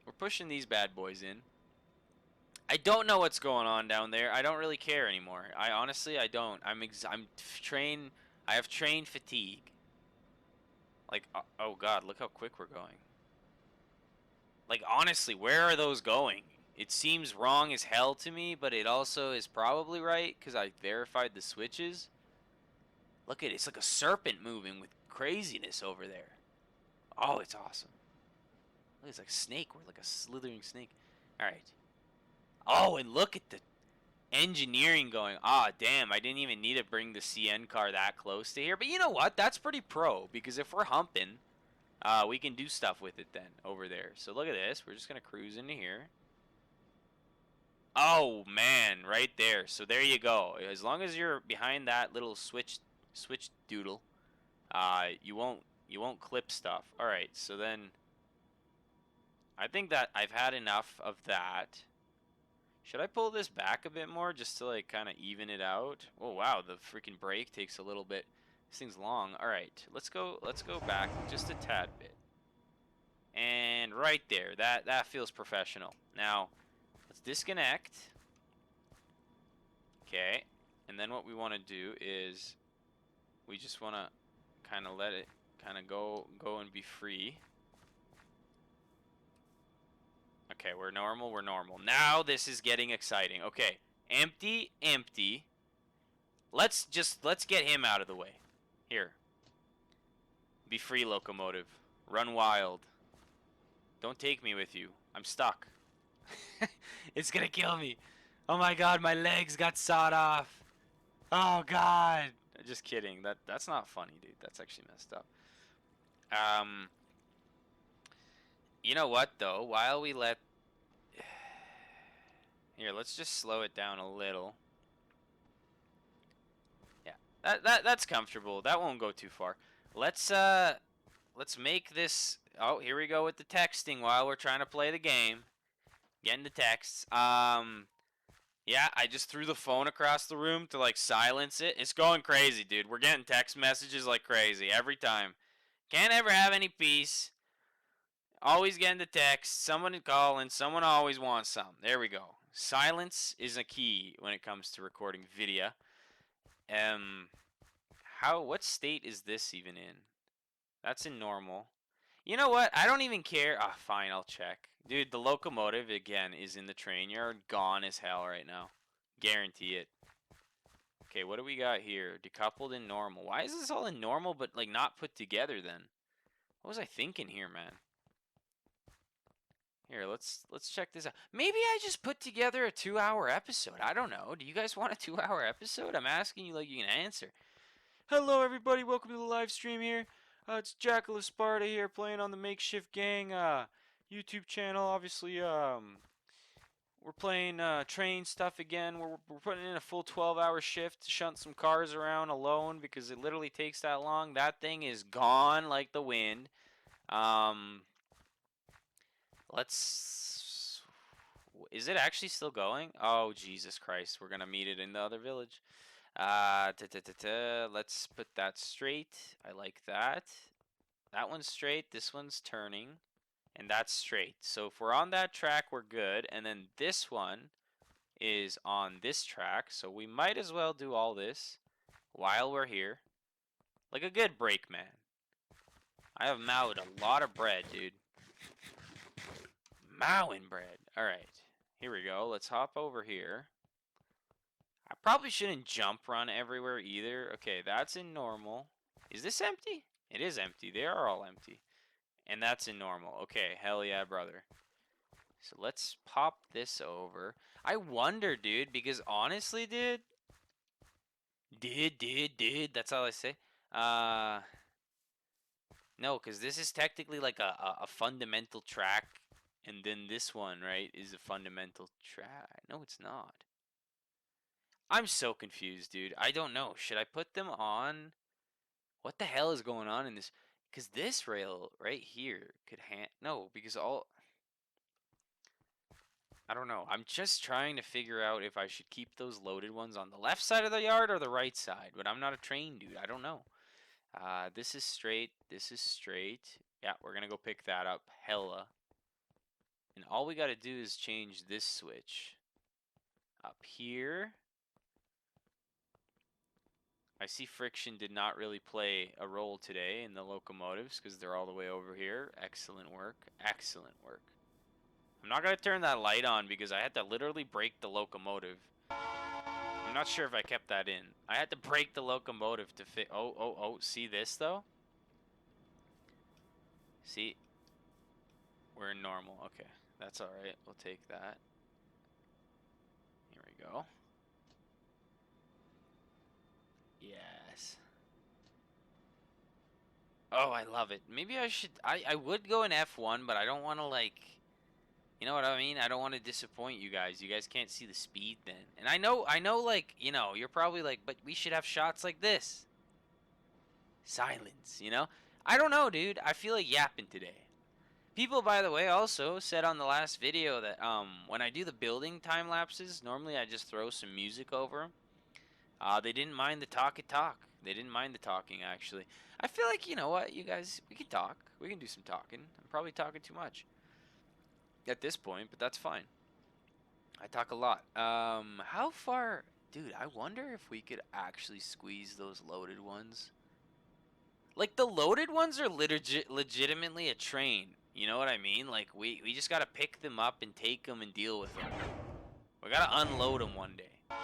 We're pushing these bad boys in. I don't know what's going on down there. I don't really care anymore. I honestly, I don't. I have train fatigue. Like, oh god, look how quick we're going. Like, honestly, where are those going? It seems wrong as hell to me, but it also is probably right because I verified the switches. Look at it. It's like a serpent moving with craziness over there. Oh, it's awesome. Look, it's like a snake. We're like a slithering snake. All right. Oh, and look at the engineering going. Ah, damn. I didn't even need to bring the CN car that close to here. But you know what? That's pretty pro because if we're humping, we can do stuff with it then over there. So look at this. We're just going to cruise into here. Oh, man. Right there. So there you go. As long as you're behind that little switch doodle, you won't clip stuff. All right. So then I think that I've had enough of that. Should I pull this back a bit more just to like kind of even it out? Oh wow, the freaking brake takes a little bit. This thing's long. All right, let's go back just a tad bit. And right there, that feels professional. Now, let's disconnect. Okay. And then what we want to do is we just want to kind of let it kind of go and be free. Okay, we're normal, we're normal. Now this is getting exciting. Okay, empty, empty. Let's get him out of the way. Here. Be free, locomotive. Run wild. Don't take me with you. I'm stuck. It's gonna kill me. Oh my god, my legs got sawed off. Oh god. Just kidding. That's not funny, dude. That's actually messed up. You know what though? While we let Here, let's just slow it down a little. Yeah. That's comfortable. That won't go too far. Let's make this. Oh, here we go with the texting while we're trying to play the game. Getting the texts. Yeah, I just threw the phone across the room to like silence it. It's going crazy, dude. We're getting text messages like crazy every time. Can't ever have any peace. Always getting the text. Someone calling. Someone always wants some. There we go. Silence is a key when it comes to recording video. What state is this even in? That's in normal. You know what? I don't even care. Ah, fine, I'll check. Dude, the locomotive, again, is in the train yard. Gone as hell right now. Guarantee it. Okay, what do we got here? Decoupled in normal. Why is this all in normal but, like, not put together then? What was I thinking here, man? Here, let's check this out. Maybe I just put together a 2-hour episode. I don't know. Do you guys want a 2-hour episode? I'm asking you like you can answer. Hello, everybody. Welcome to the live stream here. It's Jackal of Sparta here, playing on the Makeshift Gang YouTube channel. Obviously, we're playing train stuff again. We're putting in a full 12-hour shift to shunt some cars around alone because it literally takes that long. That thing is gone like the wind. Is it actually still going? Oh, Jesus Christ. We're going to meet it in the other village. Let's put that straight. I like that. That one's straight. This one's turning. And that's straight. So if we're on that track, we're good. And then this one is on this track. So we might as well do all this while we're here. Like a good break, man. I have mowed a lot of bread, dude. Mowing bread. Alright. Here we go. Let's hop over here. I probably shouldn't jump run everywhere either. Okay, that's in normal. Is this empty? It is empty. They are all empty. And that's in normal. Okay, hell yeah, brother. So let's pop this over. I wonder, dude, because honestly, dude. That's all I say. No, because this is technically like a fundamental track. And then this one, right, is a fundamental track. No, it's not. I'm so confused, dude. I don't know. Should I put them on? What the hell is going on in this? Because this rail right here could no, because I don't know. I'm just trying to figure out if I should keep those loaded ones on the left side of the yard or the right side. But I'm not a train dude. I don't know. This is straight. This is straight. Yeah, we're going to go pick that up. Hella. And all we got to do is change this switch. Up here. I see friction did not really play a role today in the locomotives because they're all the way over here. Excellent work. Excellent work. I'm not going to turn that light on because I had to literally break the locomotive. I'm not sure if I kept that in. I had to break the locomotive to fit. Oh. See this, though? See? We're in normal. Okay. That's alright. We'll take that. Here we go. Yes. Oh, I love it. Maybe I should... I would go in F1, but I don't want to, like... You know what I mean? I don't want to disappoint you guys. You guys can't see the speed then. And I know, like, you know, you're probably like, but we should have shots like this. Silence, you know? I don't know, dude. I feel like yapping today. People, by the way, also said on the last video that when I do the building time lapses, normally I just throw some music over them. They didn't mind the talk. They didn't mind the talking, actually. I feel like, you know what, you guys, we can talk. We can do some talking. I'm probably talking too much at this point, but that's fine. I talk a lot. How far Dude, I wonder if we could actually squeeze those loaded ones. Like, the loaded ones are legitimately a train. You know what I mean? Like, we just gotta pick them up and take them and deal with them. We gotta unload them one day.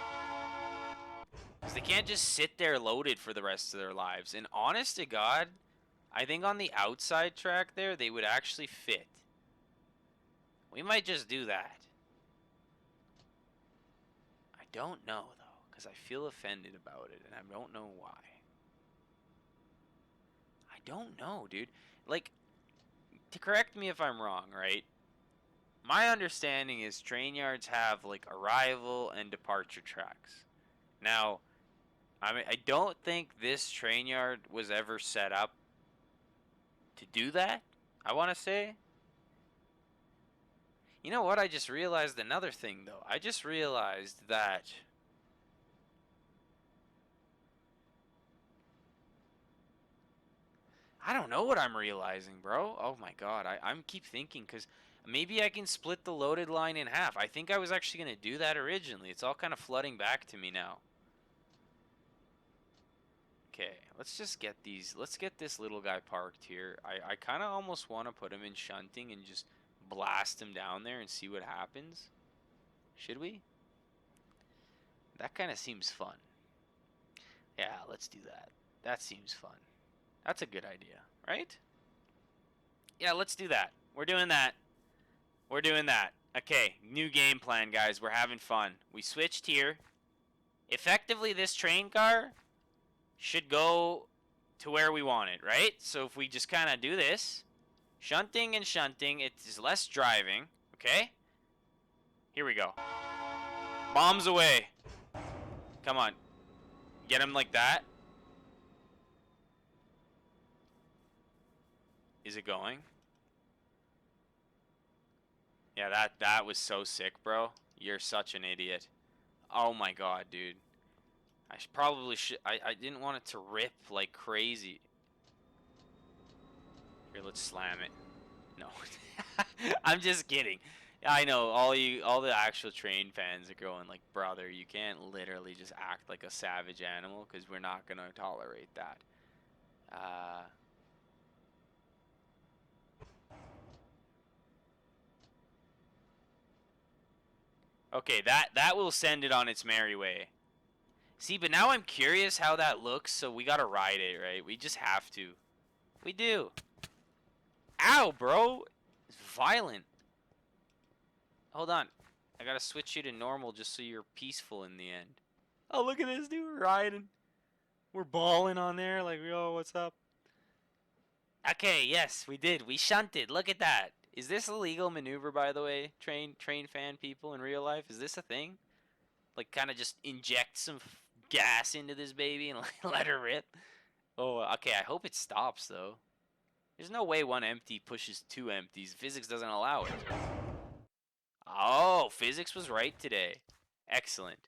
Because they can't just sit there loaded for the rest of their lives. And honest to God, I think on the outside track there, they would actually fit. We might just do that. I don't know, though, because I feel offended about it, and I don't know why. I don't know, dude. Like, to correct me if I'm wrong, right? My understanding is train yards have, like, arrival and departure tracks. Now, I mean, I don't think this train yard was ever set up to do that, I want to say. You know what? I just realized another thing, though. I just realized that I don't know what I'm realizing, bro. Oh my god, I'm keep thinking, because maybe I can split the loaded line in half. I think I was actually going to do that originally. It's all kind of flooding back to me now. Okay, let's just get these. Let's get this little guy parked here. I kind of almost want to put him in shunting and just blast him down there and see what happens. Should we? That kind of seems fun. Yeah, let's do that. That seems fun. That's a good idea, right? Yeah, let's do that. We're doing that. We're doing that. Okay, new game plan, guys. We're having fun. We switched here. Effectively, this train car should go to where we want it, right? So if we just kind of do this, shunting and shunting, it's less driving, okay? Here we go. Bombs away. Come on. Get him like that. Is it going? Yeah, that was so sick, bro. You're such an idiot. Oh my god, dude. I probably should. I didn't want it to rip like crazy. Here, let's slam it. No. I'm just kidding. I know all the actual train fans are going like, brother, you can't literally just act like a savage animal, because we're not gonna tolerate that. Okay, that will send it on its merry way. See, but now I'm curious how that looks, so we gotta ride it, right? We just have to. We do. Ow, bro! It's violent. Hold on. I gotta switch you to normal just so you're peaceful in the end. Oh, look at this dude. We're riding. We're balling on there like, yo, what's up? Okay, yes, we did. We shunted. Look at that. Is this a legal maneuver, by the way? Train fan people in real life? Is this a thing? Like, kind of just inject some gas into this baby and let her rip? Oh, okay, I hope it stops, though. There's no way one empty pushes two empties. Physics doesn't allow it. Oh, physics was right today. Excellent.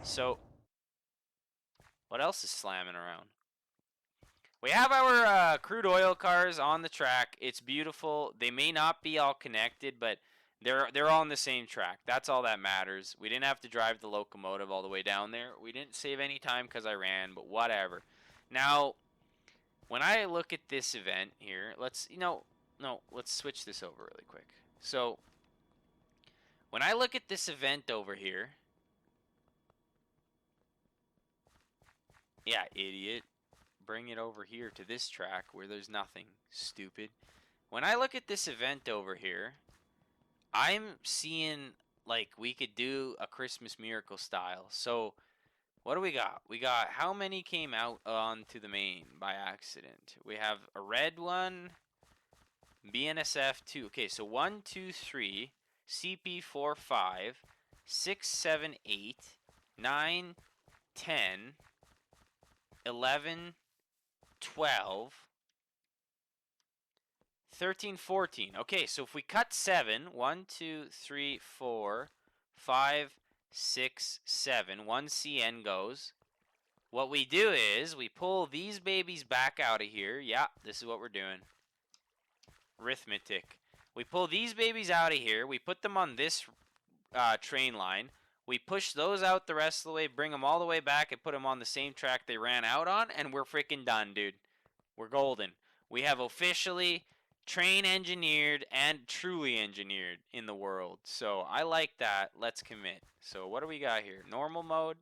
So, what else is slamming around? We have our crude oil cars on the track. It's beautiful. They may not be all connected, but they're all on the same track. That's all that matters. We didn't have to drive the locomotive all the way down there. We didn't save any time because I ran, but whatever. Now, when I look at this event here, let's switch this over really quick. So, when I look at this event over here, yeah, idiot. Bring it over here to this track where there's nothing. Stupid. When I look at this event over here, I'm seeing like we could do a Christmas Miracle style. So what do we got? We got how many came out onto the main by accident? We have a red one, BNSF 2. Okay, so 1, 2, 3, CP 4, 5, 6, 7, 8, 9, 10, 11, 12, 13, 14. Okay, so if we cut 7, 1, 2, 3, 4, 5, 6, 7, 1 CN goes. What we do is we pull these babies back out of here. Yeah, this is what we're doing. Arithmetic. We pull these babies out of here. We put them on this train line. We push those out the rest of the way, bring them all the way back, and put them on the same track they ran out on, and we're freaking done, dude. We're golden. We have officially train engineered and truly engineered in the world. So I like that. Let's commit. So what do we got here? Normal mode.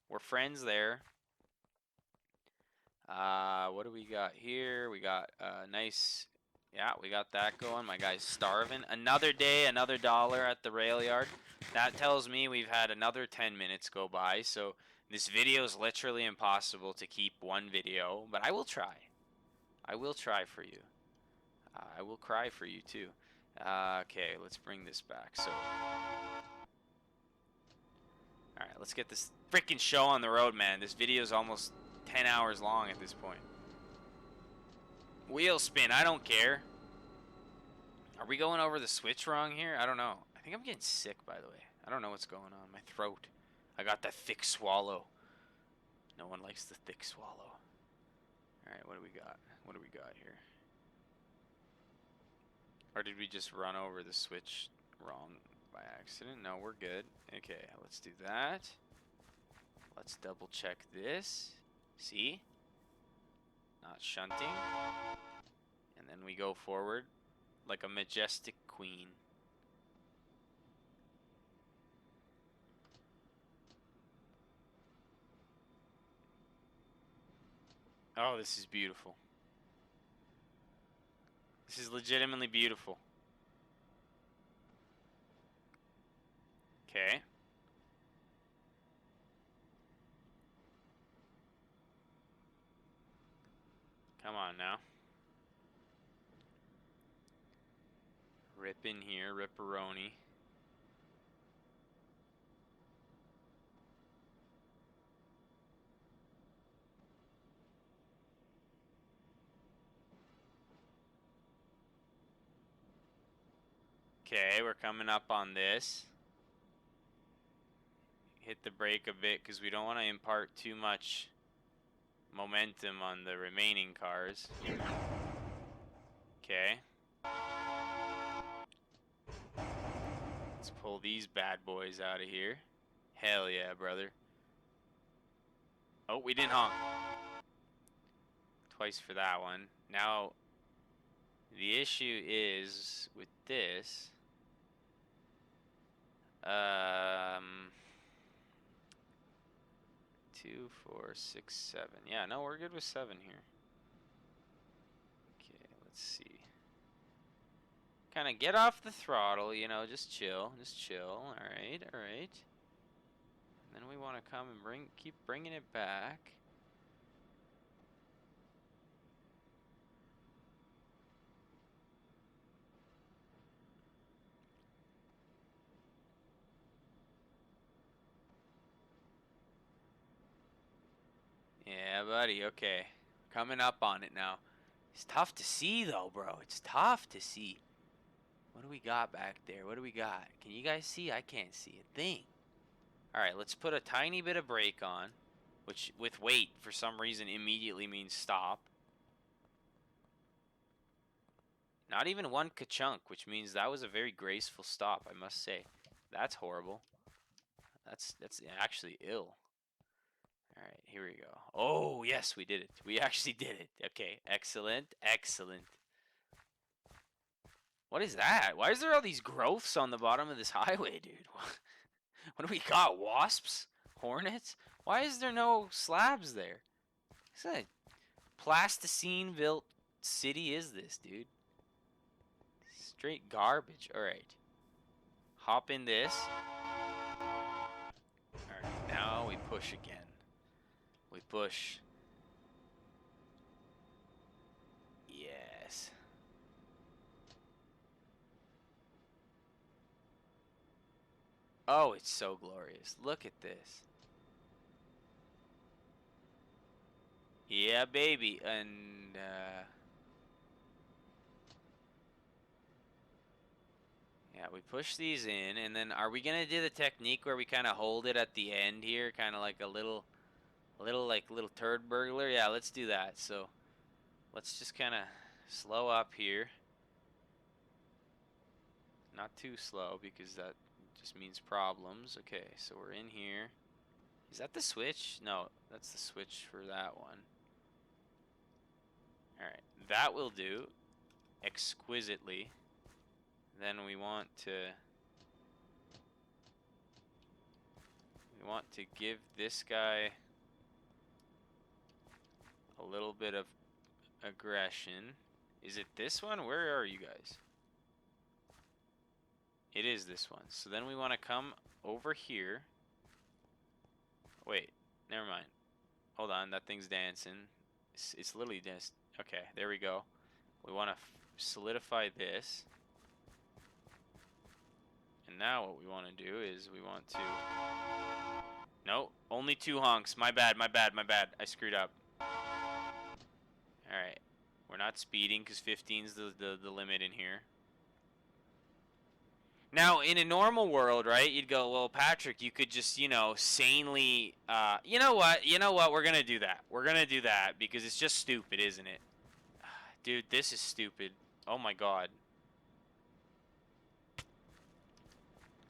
We're friends there. What do we got here? We got nice. Yeah, we got that going. My guy's starving. Another day, another dollar at the rail yard. That tells me we've had another 10 minutes go by. So this video is literally impossible to keep one video, but I will try. I will try for you. I will cry for you too. Okay, let's bring this back. So, all right, let's get this freaking show on the road, man. This video is almost 10 hours long at this point. Wheel spin, I don't care. Are we going over the switch wrong here? I don't know. I think I'm getting sick, by the way. I don't know what's going on. My throat. I got that thick swallow. No one likes the thick swallow. All right, what do we got? What do we got here? Or did we just run over the switch wrong by accident? No, we're good. Okay, let's do that. Let's double check this. See? Not shunting. And then we go forward like a majestic queen. Oh, this is beautiful. This is legitimately beautiful. Okay. Come on now. Rip in here, ripperoni. Okay, we're coming up on this. Hit the brake a bit because we don't want to impart too much momentum on the remaining cars. Okay. Let's pull these bad boys out of here. Hell yeah, brother. Oh, we didn't honk. Twice for that one. Now, the issue is with this. 2, 4, 6, 7. Yeah, no, we're good with 7 here. Okay, let's see. Kind of get off the throttle, you know, just chill, just chill. All right, all right. And then we want to come and keep bringing it back. Yeah, buddy, okay. Coming up on it now. It's tough to see, though, bro. It's tough to see. What do we got back there? What do we got? Can you guys see? I can't see a thing. All right, let's put a tiny bit of brake on, which with weight, for some reason, immediately means stop. Not even one ka-chunk, which means that was a very graceful stop, I must say. That's horrible. That's actually ill. All right, here we go. Oh, yes, we did it. We actually did it. Okay, excellent, excellent. What is that? Why is there all these growths on the bottom of this highway, dude? What do we got? Wasps? Hornets? Why is there no slabs there? What kind of plasticine-built city is this, dude? Straight garbage. Alright. Hop in this. Alright, now we push again. We push. Yes. Oh, it's so glorious. Look at this. Yeah, baby. And, yeah, we push these in, and then are we gonna do the technique where we kind of hold it at the end here, kind of like a little turd burglar? Yeah, let's do that. So let's just kind of slow up here. Not too slow because that just means problems. Okay, so we're in here. Is that the switch? No, that's the switch for that one. Alright, that will do exquisitely. Then we want to give this guy a little bit of aggression. Is it this one? Where are you guys? It is this one. So then we want to come over here. Wait, never mind. Hold on, that thing's dancing. It's literally just... Okay, there we go. We want to solidify this. And now what we want to do is we want to... No, only 2 honks. My bad, my bad, my bad. I screwed up. Alright. We're not speeding because 15's the limit in here. Now, in a normal world, right, you'd go, well, Patrick, you could just, you know, sanely, you know what, we're going to do that. We're going to do that because it's just stupid, isn't it? Dude, this is stupid. Oh, my God.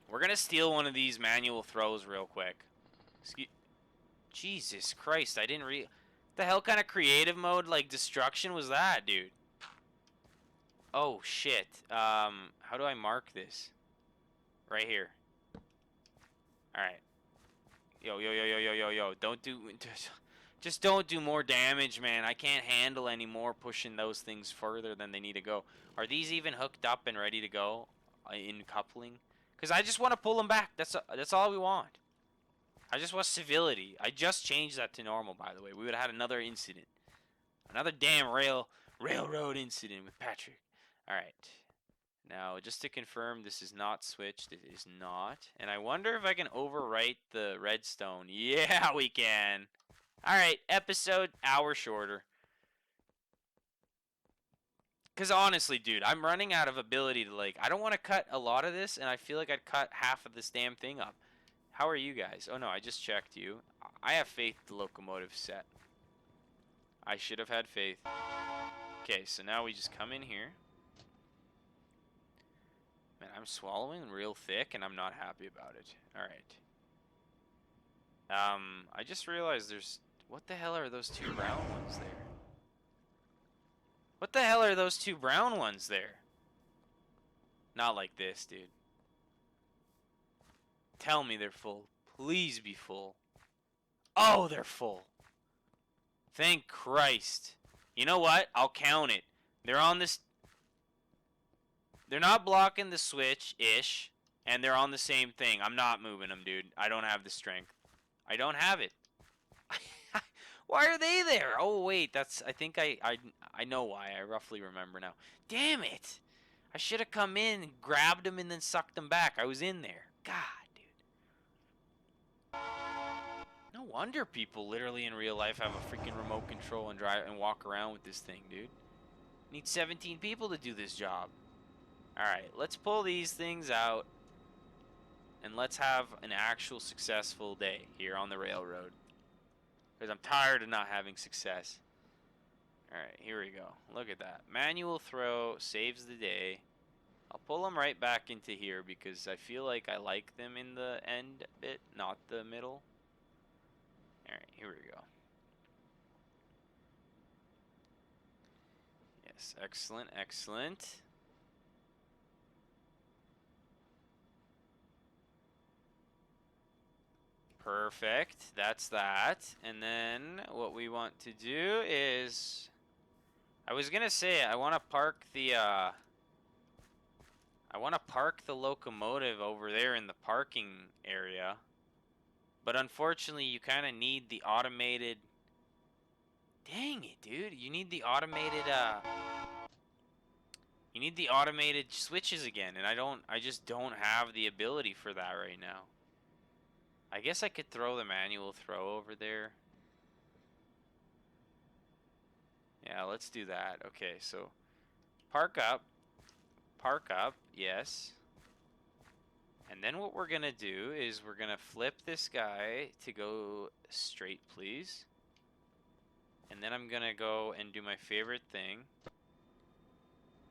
We're going to steal one of these manual throws real quick. Jesus Christ, I didn't what the hell kind of creative mode, like, destruction was that, dude? Oh, shit. How do I mark this? Right here. Alright. Yo. Don't do... Just don't do more damage, man. I can't handle any more pushing those things further than they need to go. Are these even hooked up and ready to go in coupling? Because I just want to pull them back. That's all we want. I just want civility. I just changed that to normal, by the way. We would have had another incident. Another damn railroad incident with Patrick. Alright. Now, just to confirm, this is not switched. It is not. And I wonder if I can overwrite the redstone. Yeah, we can. Alright, episode, hour shorter. Because honestly, dude, I'm running out of ability to, like, I don't want to cut a lot of this, and I feel like I'd cut half of this damn thing up. How are you guys? Oh, no, I just checked you. I have faith the locomotive set. I should have had faith. Okay, so now we just come in here. Man, I'm swallowing real thick, and I'm not happy about it. Alright. I just realized there's... What the hell are those 2 brown ones there? What the hell are those 2 brown ones there? Not like this, dude. Tell me they're full. Please be full. Oh, they're full. Thank Christ. You know what? I'll count it. They're on this... They're not blocking the switch-ish, and they're on the same thing. I'm not moving them, dude. I don't have the strength. I don't have it. Why are they there? Oh, wait. That's... I think I know why. I roughly remember now. Damn it. I should have come in, grabbed them, and then sucked them back. I was in there. God, dude. No wonder people literally in real life have a freaking remote control and drive and walk around with this thing, dude. Need 17 people to do this job. Alright, let's pull these things out. And let's have an actual successful day here on the railroad. Because I'm tired of not having success. Alright, here we go. Look at that. Manual throw saves the day. I'll pull them right back into here because I feel like I like them in the end bit, not the middle. Alright, here we go. Yes, excellent, excellent. Perfect, that's that. And then what we want to do is... I was gonna say, I want to park the, locomotive over there in the parking area. But unfortunately, you kind of need the automated... Dang it, dude. You need the automated, You need the automated switches again, and I just don't have the ability for that right now. I guess I could throw the manual throw over there. Yeah, let's do that. Okay, so park up, yes. And then what we're gonna do is we're gonna flip this guy to go straight, please. And then I'm gonna go and do my favorite thing,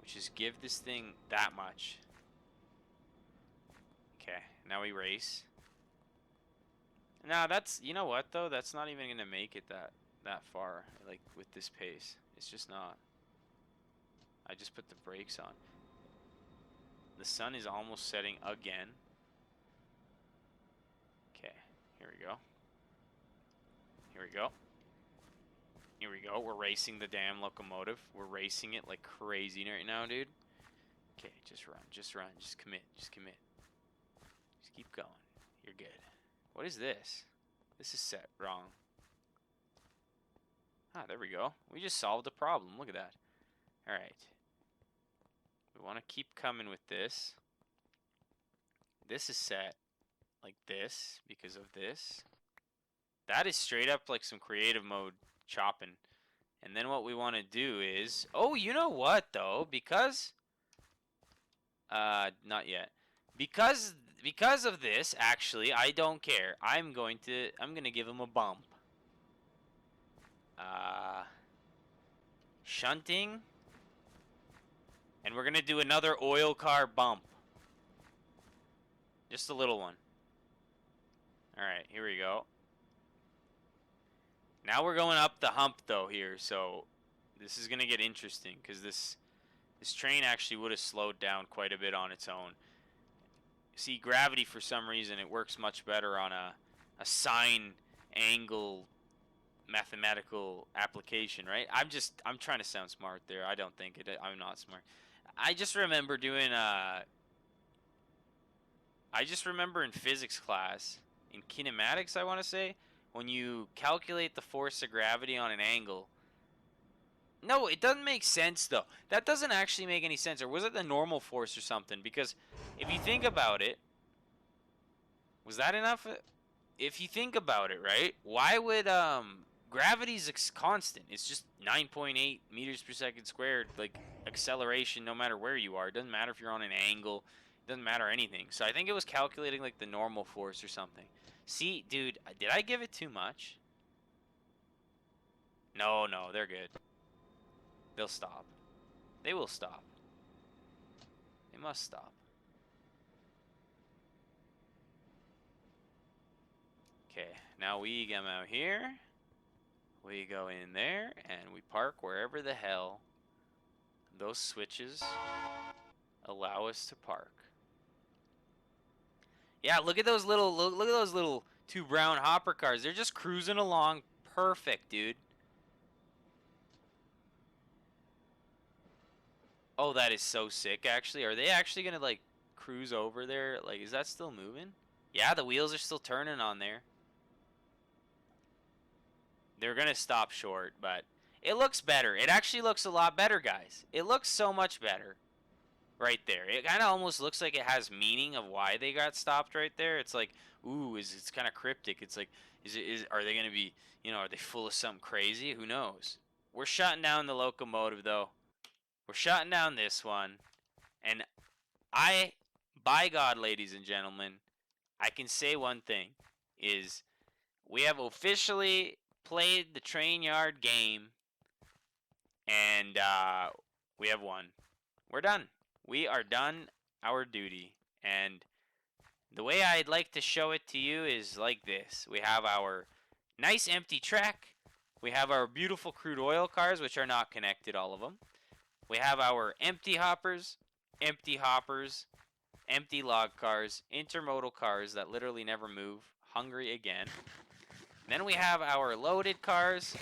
which is give this thing that much. Okay, Now we race. Nah, that's, you know what though? That's not even gonna make it that far, like with this pace. It's just not. I just put the brakes on. The sun is almost setting again. Okay, here we go. Here we go. Here we go. We're racing the damn locomotive. We're racing it like crazy right now, dude. Okay, just run, just run, just commit, just commit. Just keep going. You're good. What is this? This is set wrong. Ah, there we go. We just solved the problem. Look at that. Alright. We want to keep coming with this. This is set like this because of this. That is straight up like some creative mode chopping. And then what we want to do is... Oh, you know what, though? Because... not yet. Because of this, actually, I don't care. I'm gonna give him a bump. Shunting. And we're gonna do another oil car bump. Just a little one. Alright, here we go. Now we're going up the hump, though, here, so... This is gonna get interesting, because this train actually would have slowed down quite a bit on its own. See, gravity, for some reason, it works much better on a sine angle mathematical application, right? I'm trying to sound smart there. I don't think it. I'm not smart. I just remember doing I just remember in physics class, in kinematics, I want to say, when you calculate the force of gravity on an angle. No, it doesn't make sense, though. That doesn't actually make any sense. Or was it the normal force or something? Because if you think about it, was that enough? If you think about it, right? Why would gravity's constant? It's just 9.8 meters per second squared, like acceleration, no matter where you are. It doesn't matter if you're on an angle. It doesn't matter anything. So I think it was calculating like the normal force or something. See, dude, did I give it too much? No, they're good. They'll stop. They will stop. They must stop. Okay, now we come out here. We go in there and we park wherever the hell those switches allow us to park. Yeah, look at those little two brown hopper cars. They're just cruising along perfect, dude. Oh, that is so sick, actually. Are they actually gonna, like, cruise over there? Like, is that still moving? Yeah, the wheels are still turning on there. They're gonna stop short, but it looks better. It actually looks a lot better, guys. It looks so much better right there. It kind of almost looks like it has meaning of why they got stopped right there. It's like, ooh, it's kind of cryptic. It's like, are they gonna be, are they full of something crazy? Who knows? We're shutting down the locomotive, though. We're shutting down this one. And by God, ladies and gentlemen, I can say one thing, is we have officially played the train yard game, and we have won. We're done. We are done our duty. And the way I'd like to show it to you is like this. We have our nice empty track. We have our beautiful crude oil cars, which are not connected, all of them. We have our empty hoppers, empty log cars, intermodal cars that literally never move, hungry again. Then we have our loaded cars,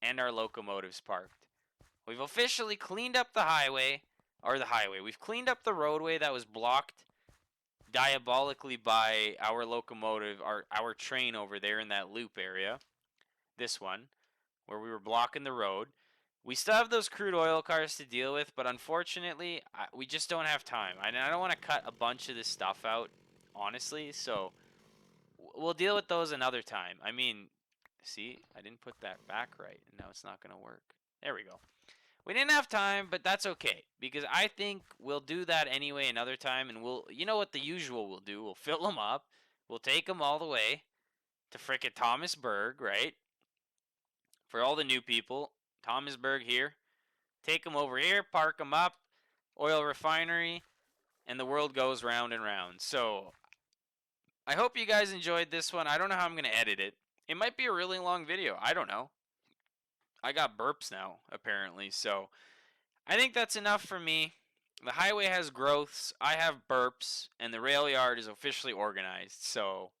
and our locomotives parked. We've officially cleaned up the highway. We've cleaned up the roadway that was blocked diabolically by our locomotive, our train over there in that loop area. This one, where we were blocking the road. We still have those crude oil cars to deal with, but unfortunately, we just don't have time. I don't want to cut a bunch of this stuff out, honestly, so we'll deal with those another time. I mean, see, I didn't put that back right, and now it's not going to work. There we go. We didn't have time, but that's okay, because I think we'll do that anyway another time, and you know what the usual we'll do? We'll fill them up. We'll take them all the way to frickin' Thomasburg, right? For all the new people, Thomasburg here. Take them over here, park them up. Oil refinery. and the world goes round and round. So I hope you guys enjoyed this one. I don't know how I'm going to edit it. It might be a really long video. I don't know. I got burps now, apparently. So I think that's enough for me. The highway has growths. I have burps. And the rail yard is officially organized. So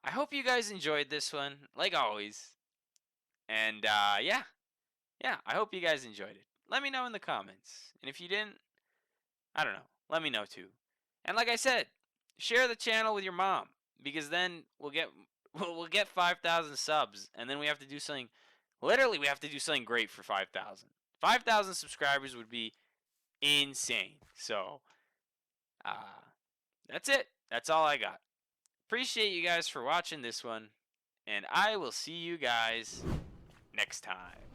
I hope you guys enjoyed this one, like always. And yeah. Yeah, I hope you guys enjoyed it. Let me know in the comments. And if you didn't, I don't know. Let me know too. And like I said, share the channel with your mom, because then we'll get 5,000 subs, and then we have to do something. Literally, we have to do something great for 5,000. 5,000 subscribers would be insane. So, that's it. That's all I got. Appreciate you guys for watching this one, and I will see you guys next time.